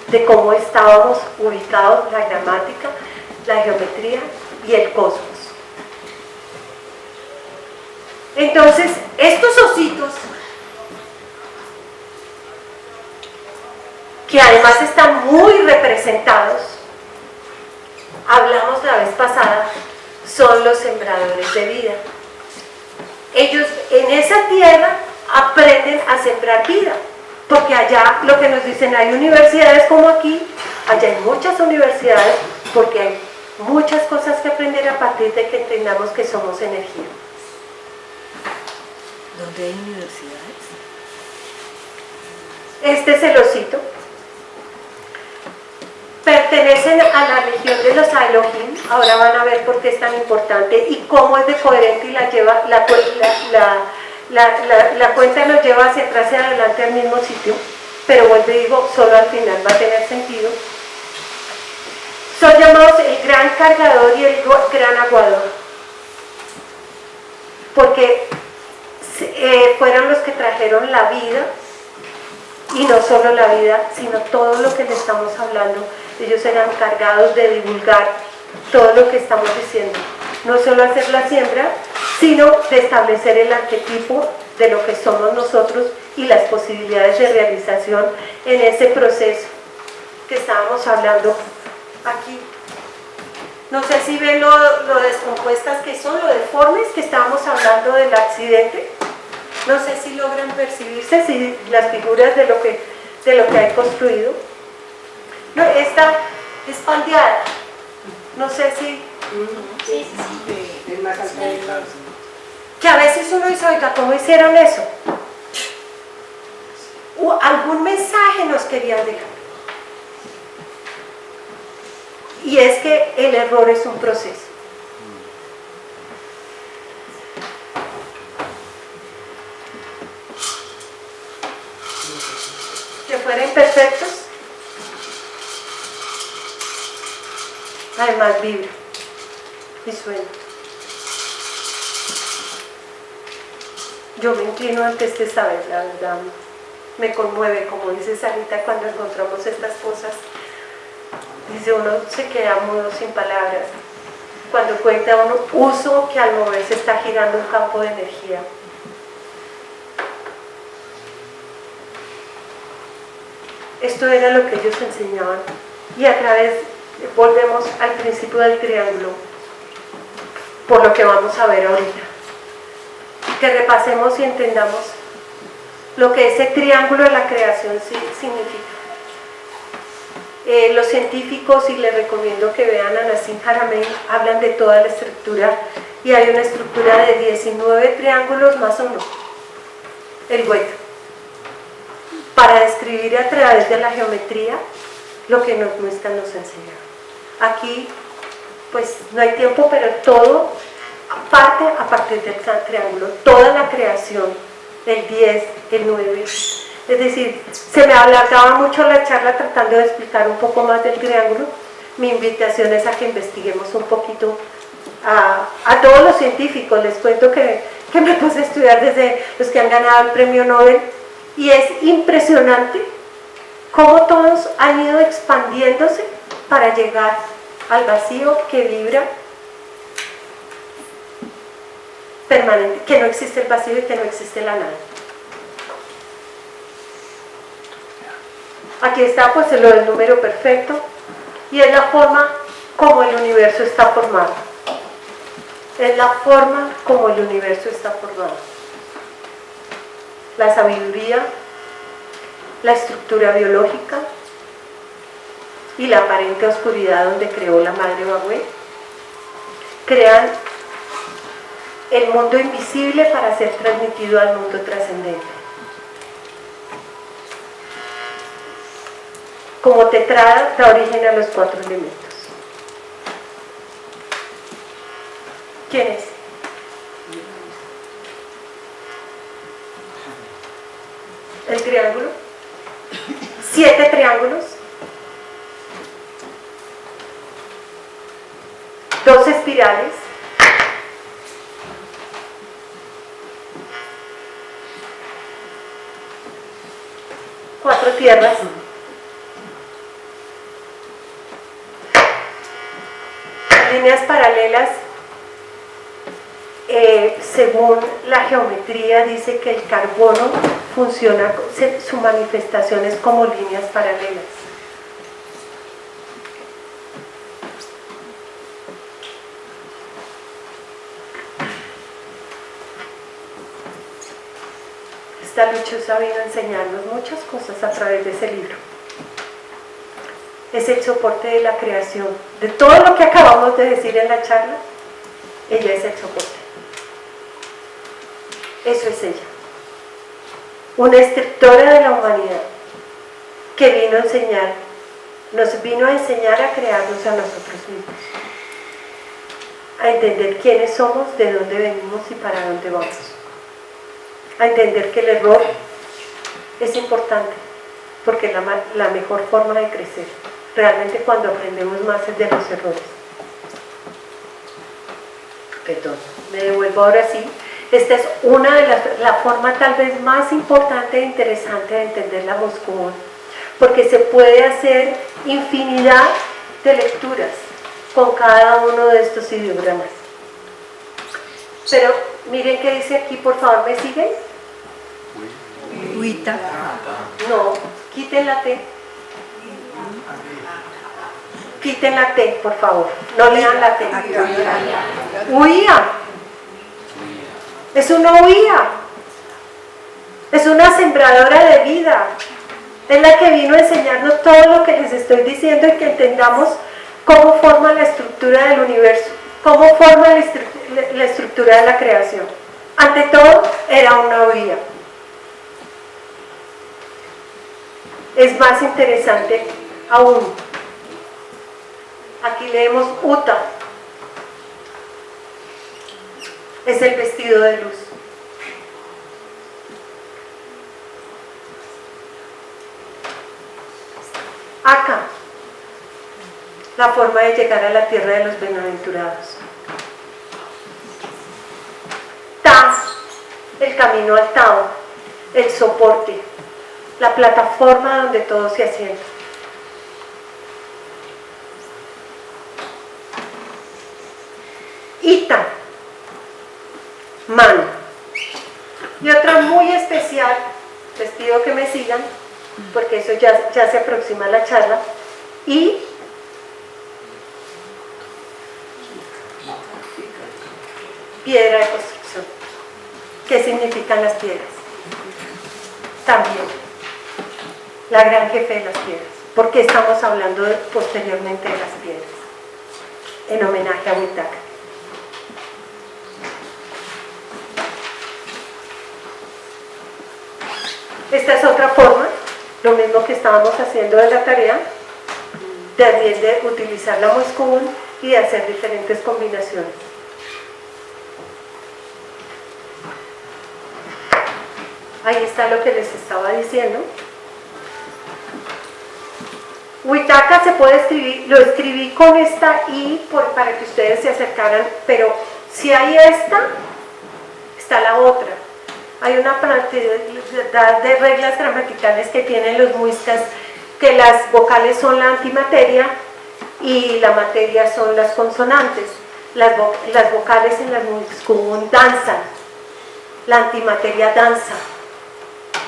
de cómo estábamos ubicados, la gramática, la geometría y el cosmos. Entonces, estos ositos, que además están muy representados, hablamos la vez pasada, son los sembradores de vida. Ellos en esa tierra aprenden a sembrar vida, porque allá lo que nos dicen, hay universidades como aquí, allá hay muchas universidades, porque hay muchas cosas que aprender a partir de que entendamos que somos energía. ¿Dónde hay universidades? Este es el osito. Pertenecen a la región de los Elohim. Ahora van a ver por qué es tan importante y cómo es de coherente y la cuenta nos lleva hacia atrás y adelante al mismo sitio, pero vuelvo y digo, solo al final va a tener sentido. Son llamados el gran cargador y el gran aguador, porque fueron los que trajeron la vida Y no solo la vida, sino todo lo que le estamos hablando. Ellos eran encargados de divulgar todo lo que estamos diciendo. No solo hacer la siembra, sino de establecer el arquetipo de lo que somos nosotros y las posibilidades de realización en ese proceso que estábamos hablando aquí. No sé si ven lo descompuestas que son, lo deformes que estábamos hablando del accidente. No sé si logran percibirse, si las figuras de lo que hay construido. No, esta es pandeada. No sé si... Sí. Es más alta de la... Que a veces uno dice, oiga, ¿cómo hicieron eso? Algún mensaje nos querían dejar. Y es que el error es un proceso. Que fueran perfectos, además vibra y suena. Yo me inclino ante este saber, la verdad, me conmueve, como dice Sarita, cuando encontramos estas cosas. Dice, uno se queda mudo sin palabras. Cuando cuenta uno, uso que al moverse está girando un campo de energía. Esto era lo que ellos enseñaban. Y a través, volvemos al principio del triángulo, por lo que vamos a ver ahorita. Que repasemos y entendamos lo que ese triángulo de la creación significa. Los científicos, y les recomiendo que vean a Nassim Haramein, hablan de toda la estructura, y hay una estructura de 19 triángulos más uno, el hueco, para describir a través de la geometría lo que nos muestran, nos enseñan. Aquí, pues no hay tiempo, pero todo parte a partir del triángulo, toda la creación, el 10, el 9. Es decir, se me alargaba mucho la charla tratando de explicar un poco más del triángulo. Mi invitación es a que investiguemos un poquito a todos los científicos. Les cuento que me puse a estudiar desde los que han ganado el premio Nobel, y es impresionante cómo todos han ido expandiéndose para llegar al vacío que vibra permanente, que no existe el vacío y que no existe la nada. Aquí está pues lo del número perfecto, y es la forma como el universo está formado. Es la forma como el universo está formado. La sabiduría, la estructura biológica y la aparente oscuridad donde creó la madre Bagüe crean el mundo invisible para ser transmitido al mundo trascendente. Como tetrada da origen a los 4 elementos. ¿Quién es? El triángulo. 7 triángulos. 2 espirales. 4 tierras. Líneas paralelas, según la geometría, dice que el carbono funciona, su manifestación es como líneas paralelas. Esta Luchosa vino a enseñarnos muchas cosas a través de ese libro. Es el soporte de la creación. De todo lo que acabamos de decir en la charla, ella es el soporte. Eso es ella. Una instructora de la humanidad que vino a enseñar, nos vino a enseñar a crearnos a nosotros mismos. A entender quiénes somos, de dónde venimos y para dónde vamos. A entender que el error es importante, porque es la mejor forma de crecer. Realmente cuando aprendemos más es de los errores. Perdón, me devuelvo ahora sí. Esta es una de la forma tal vez más importante e interesante de entender la Moscú, porque se puede hacer infinidad de lecturas con cada uno de estos ideogramas. Pero miren qué dice aquí, por favor, ¿me siguen? Huita. No, quiten la T. Quiten la T, por favor. No lean la T. Huía. Es una huía. Es una sembradora de vida. Es la que vino a enseñarnos todo lo que les estoy diciendo y que entendamos cómo forma la estructura del universo, cómo forma la estructura de la creación. Ante todo, era una huía. Es más interesante aún. Aquí leemos Uta. Es el vestido de luz. Acá, la forma de llegar a la tierra de los bienaventurados. Ta, el camino al Tao, el soporte, la plataforma donde todo se asienta. Ita, mano. Y otra muy especial, les pido que me sigan, porque eso ya se aproxima a la charla. Y piedra de construcción. ¿Qué significan las piedras? También la gran jefe de las piedras. ¿Por qué estamos hablando posteriormente de las piedras? En homenaje a Huitlaca. Esta es otra forma, lo mismo que estábamos haciendo en la tarea, también de utilizar la Moscú y de hacer diferentes combinaciones. Ahí está lo que les estaba diciendo. Huitlaca se puede escribir, lo escribí con esta I para que ustedes se acercaran, pero si hay esta, está la otra. Hay una cantidad de reglas gramaticales que tienen los muiscas, que las vocales son la antimateria y la materia son las consonantes. Las vocales en las muiscas danzan, la antimateria danza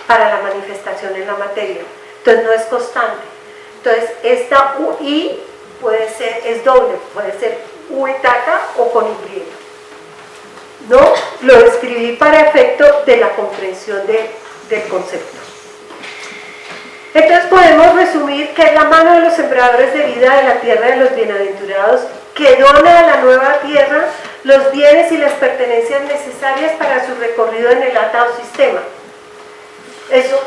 para la manifestación en la materia. Entonces no es constante. Entonces esta UI puede ser, es doble, puede ser Huitlaca o con Y. No, lo escribí para efecto de la comprensión del concepto. Entonces podemos resumir que es la mano de los sembradores de vida de la tierra de los bienaventurados que dona a la nueva tierra los bienes y las pertenencias necesarias para su recorrido en el atado sistema. Eso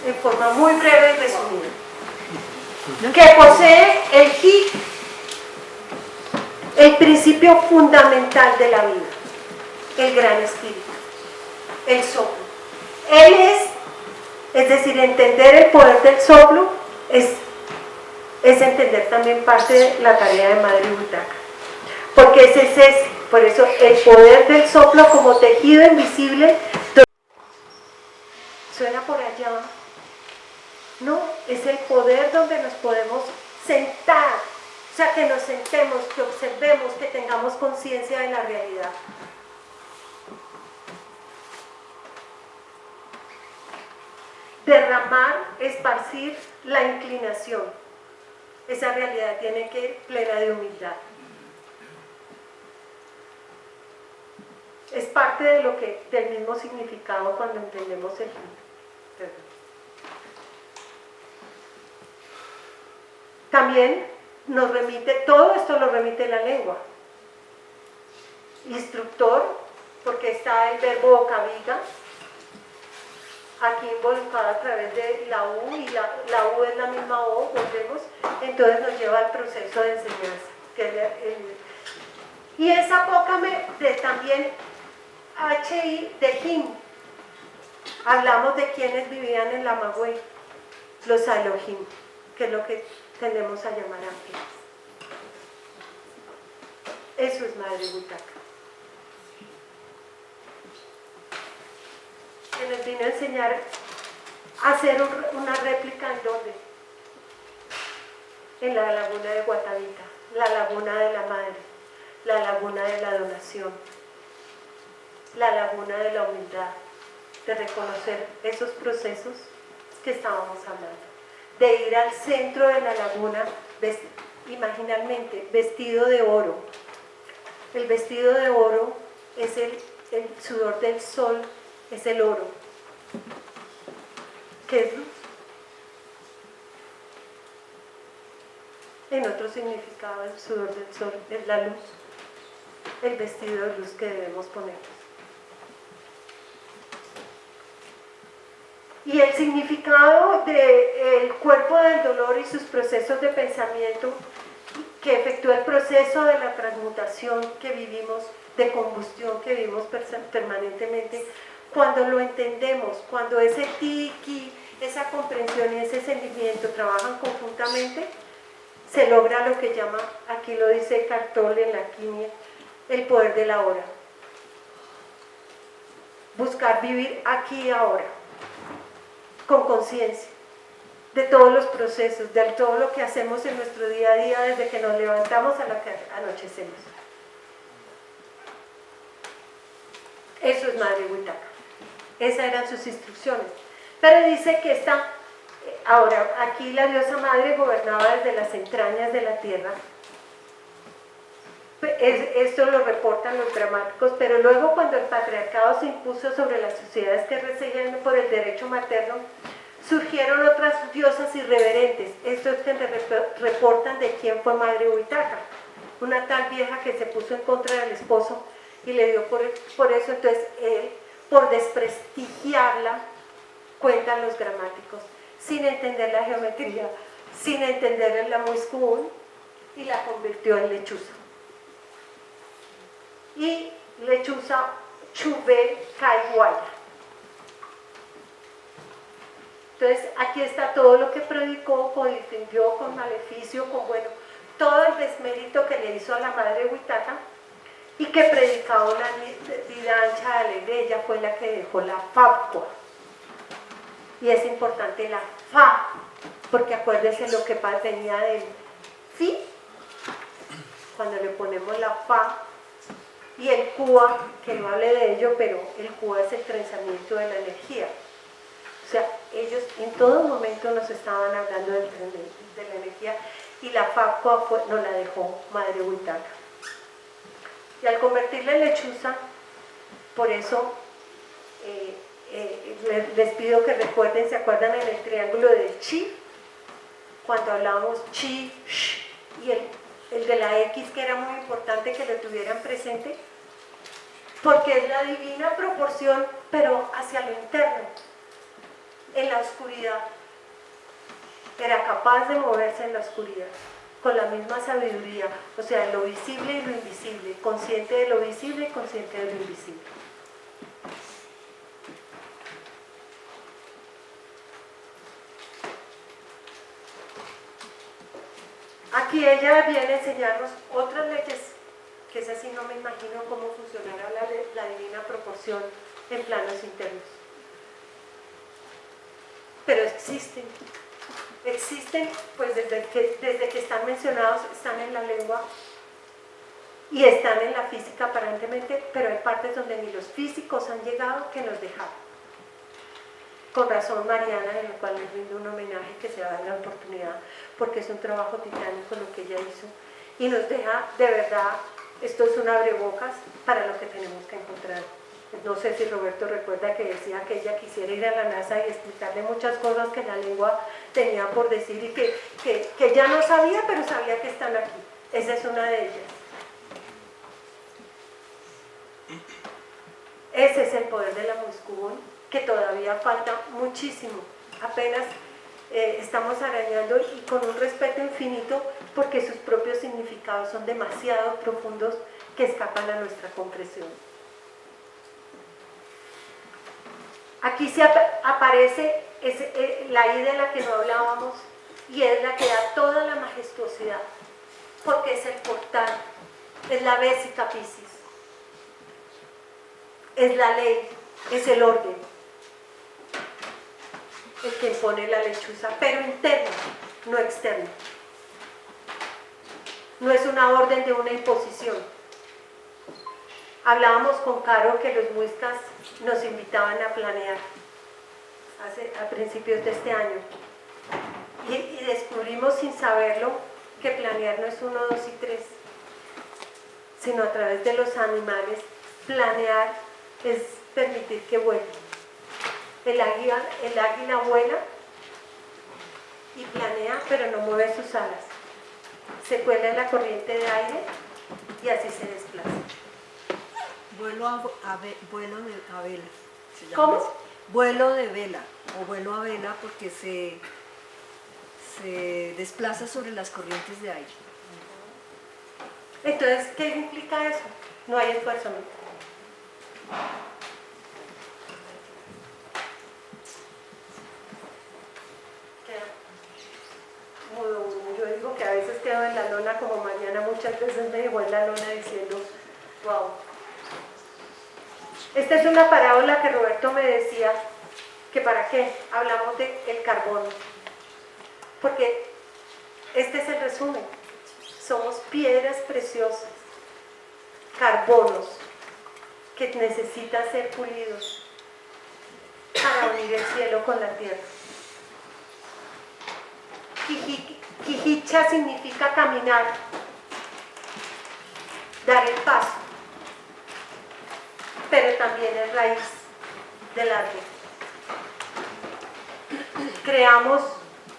en forma muy breve y resumida. Que posee el Ji, el principio fundamental de la vida. El gran espíritu, el soplo. Él es decir, entender el poder del soplo es entender también parte de la tarea de Madre Huitlaca. Porque ese es ese, por eso el poder del soplo como tejido invisible. ¿Suena por allá? No, es el poder donde nos podemos sentar, o sea, que nos sentemos, que observemos, que tengamos conciencia de la realidad. Derramar, esparcir la inclinación. Esa realidad tiene que ir plena de humildad. Es parte de del mismo significado cuando entendemos el perdón. También nos remite, todo esto lo remite la lengua. Instructor, porque está el verbo bocaviga, aquí involucrado a través de la U, y la U es la misma O, volvemos, entonces nos lleva al proceso de enseñanza. Y es apócame de también HI de Jin. Hablamos de quienes vivían en la Magüey, los Elohim, que es lo que tendemos a llamar ángeles. Eso es Madre Huitlaca. que nos vino a enseñar a hacer una réplica en donde, en la laguna de Guatavita, la laguna de la madre, la laguna de la donación, la laguna de la humildad, de reconocer esos procesos que estábamos hablando, de ir al centro de la laguna, imaginalmente, vestido de oro. El vestido de oro es el sudor del sol, es el oro, que es luz. En otro significado, el sudor del sol es la luz, el vestido de luz que debemos poner. Y el significado del cuerpo del dolor y sus procesos de pensamiento que efectúa el proceso de la transmutación que vivimos, de combustión que vivimos permanentemente, cuando lo entendemos, cuando ese tiki, esa comprensión y ese sentimiento trabajan conjuntamente, se logra lo que llama, aquí lo dice Cartol en la alquimia, el poder de la hora. Buscar vivir aquí y ahora, con conciencia de todos los procesos, de todo lo que hacemos en nuestro día a día, desde que nos levantamos a lo que anochecemos. Eso es Madre Huitaca. Esas eran sus instrucciones. Pero dice que ahora, aquí la diosa madre gobernaba desde las entrañas de la tierra. Esto lo reportan los dramáticos, pero luego cuando el patriarcado se impuso sobre las sociedades que recibían por el derecho materno, surgieron otras diosas irreverentes. Estos que reportan de quién fue Madre Huitaca, una tal vieja que se puso en contra del esposo y le dio por eso. Entonces él, por desprestigiarla, cuentan los gramáticos, sin entender la geometría, sin entender el Lamuiscún, y la convirtió en lechuza. Y lechuza Chubé Caiguaya. Entonces aquí está todo lo que predicó, defendió con maleficio, con todo el desmérito que le hizo a la Madre Huitaca, y que predicaba una vida ancha de alegre. Ella fue la que dejó la Facua. Y es importante la Fa, porque acuérdense lo que venía del Fi, cuando le ponemos la Fa, y el Cua, que no hable de ello, pero el Cua es el trenzamiento de la energía. O sea, ellos en todo momento nos estaban hablando de la energía, y la Facua nos la dejó Madre Huitaca. Y al convertirla en lechuza, por eso les pido que recuerden, ¿se acuerdan en el triángulo de Chi? Cuando hablábamos Chi, Sh, y el de la X, que era muy importante que lo tuvieran presente, porque es la divina proporción, pero hacia lo interno, en la oscuridad. Era capaz de moverse en la oscuridad, con la misma sabiduría, o sea, lo visible y lo invisible, consciente de lo visible y consciente de lo invisible. Aquí ella viene a enseñarnos otras leyes, que es así, no me imagino cómo funcionará la divina proporción en planos internos. Pero existen, pues desde que están mencionados, están en la lengua y están en la física aparentemente, pero hay partes donde ni los físicos han llegado, que nos dejaron. Con razón Mariana, en el cual les rindo un homenaje, que se va a dar la oportunidad, porque es un trabajo titánico lo que ella hizo, y nos deja, de verdad, esto es un abrebocas para lo que tenemos que encontrar. No sé si Roberto recuerda que decía que ella quisiera ir a la NASA y explicarle muchas cosas que la lengua tenía por decir, y que ella no sabía, pero sabía que están aquí. Esa es una de ellas. Ese es el poder de la Muscubón, que todavía falta muchísimo. Apenas estamos arañando, y con un respeto infinito, porque sus propios significados son demasiado profundos que escapan a nuestra comprensión. Aquí aparece la I de la que no hablábamos, y es la que da toda la majestuosidad, porque es el portal, es la Vésica Piscis, es la ley, es el orden. el que impone la lechuza, pero interno, no externo. No es una orden de una imposición. Hablábamos con Caro que los muiscas nos invitaban a planear a principios de este año. Y descubrimos sin saberlo que planear no es 1, 2 y 3, sino a través de los animales. Planear es permitir que vuelen. El águila vuela y planea, pero no mueve sus alas. Se cuela en la corriente de aire y así se desplaza. Vuelo vuelo a vela. Se llama ¿Cómo? así. Vuelo de vela o vuelo a vela porque se desplaza sobre las corrientes de aire. Entonces, ¿qué implica eso? No hay esfuerzo. ¿No? Yo digo que a veces quedo en la lona como Mariana muchas veces me dejó en la lona diciendo, wow. Esta es una parábola que Roberto me decía que para qué hablamos del carbono. Porque este es el resumen. Somos piedras preciosas, carbonos que necesitan ser pulidos para unir el cielo con la tierra. Quijicha significa caminar, dar el paso, pero también es raíz del árbol. Creamos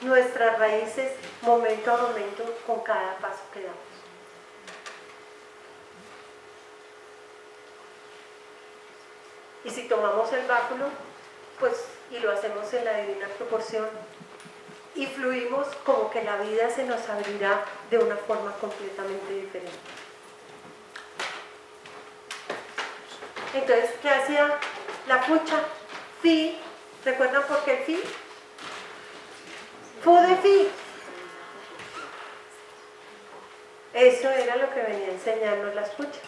nuestras raíces momento a momento con cada paso que damos. Y si tomamos el báculo, pues, y lo hacemos en la divina proporción, y fluimos, como que la vida se nos abrirá de una forma completamente diferente. Entonces, ¿qué hacía la fucha? Fi, ¿recuerdan por qué el fi? Fu de fi. Eso era lo que venía a enseñarnos las fuchas,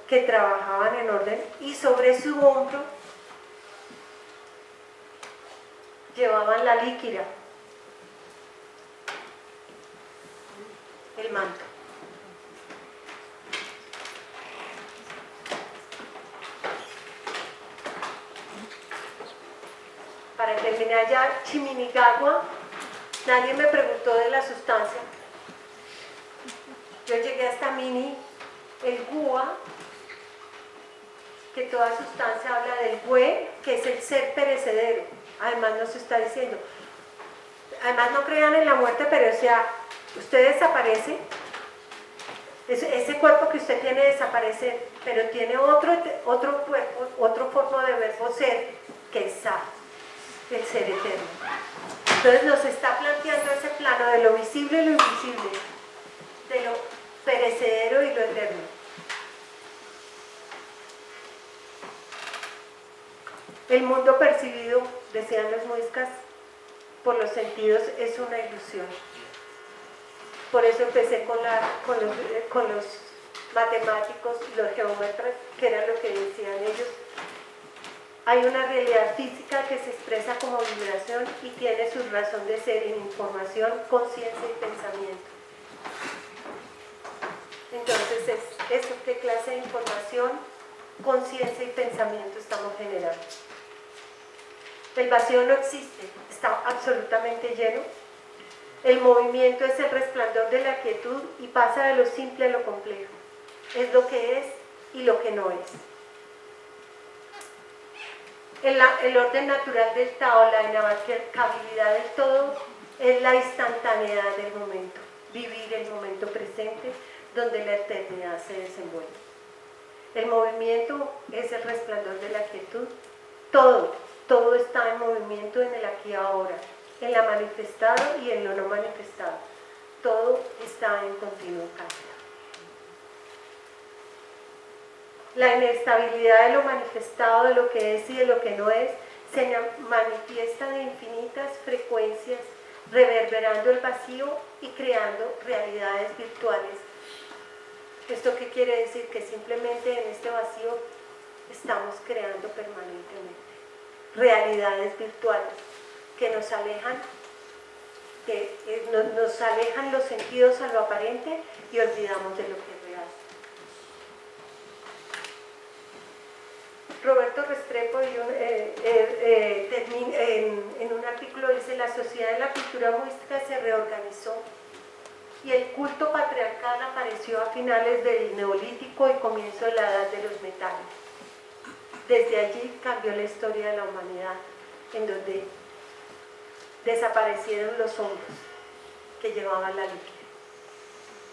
que trabajaban en orden y sobre su hombro llevaban la líquira, el manto. Para terminar ya, Chiminigagua, nadie me preguntó de la sustancia. Yo llegué hasta Mini, el Gua, que toda sustancia habla del Hue, que es el ser perecedero. Además nos está diciendo, además no crean en la muerte, pero o sea, usted desaparece, ese cuerpo que usted tiene desaparece, pero tiene otro cuerpo, otro forma de verbo ser, que es Sa, el ser eterno. Entonces nos está planteando ese plano de lo visible y lo invisible, de lo perecedero y lo eterno. El mundo percibido, decían los muiscas, por los sentidos es una ilusión. Por eso empecé con los matemáticos y los geómetras, que era lo que decían ellos. Hay una realidad física que se expresa como vibración y tiene su razón de ser en información, conciencia y pensamiento. Entonces, es eso, ¿qué clase de información, conciencia y pensamiento estamos generando? El vacío no existe, está absolutamente lleno. El movimiento es el resplandor de la quietud y pasa de lo simple a lo complejo. Es lo que es y lo que no es. El orden natural del Tao, la inabarcabilidad del todo, es la instantaneidad del momento. Vivir el momento presente donde la eternidad se desenvuelve. El movimiento es el resplandor de la quietud. Todo está en movimiento en el aquí y ahora, en la manifestado y en lo no manifestado. Todo está en continuo cambio. La inestabilidad de lo manifestado, de lo que es y de lo que no es, se manifiesta de infinitas frecuencias, reverberando el vacío y creando realidades virtuales. ¿Esto qué quiere decir? Que simplemente en este vacío estamos creando permanentemente realidades virtuales. que nos alejan, nos alejan los sentidos a lo aparente y olvidamos de lo que es real. Roberto Restrepo en un artículo dice: la sociedad de la cultura muisca se reorganizó y el culto patriarcal apareció a finales del Neolítico y comienzo de la Edad de los Metales. Desde allí cambió la historia de la humanidad, en donde desaparecieron los hombres que llevaban la liquidez,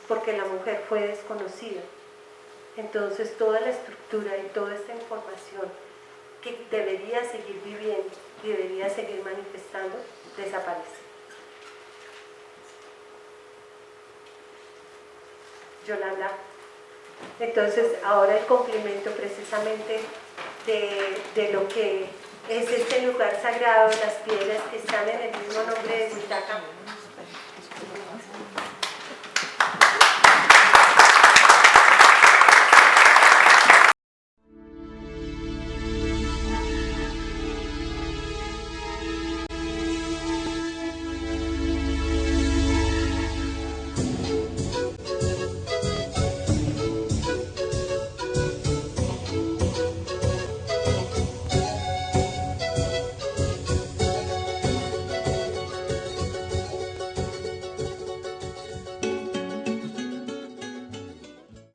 porque la mujer fue desconocida. Entonces toda la estructura y toda esta información que debería seguir viviendo y debería seguir manifestando, desaparece. Yolanda, entonces ahora el complemento precisamente de lo que es este lugar sagrado, las piedras que están en el mismo nombre de Huitaca,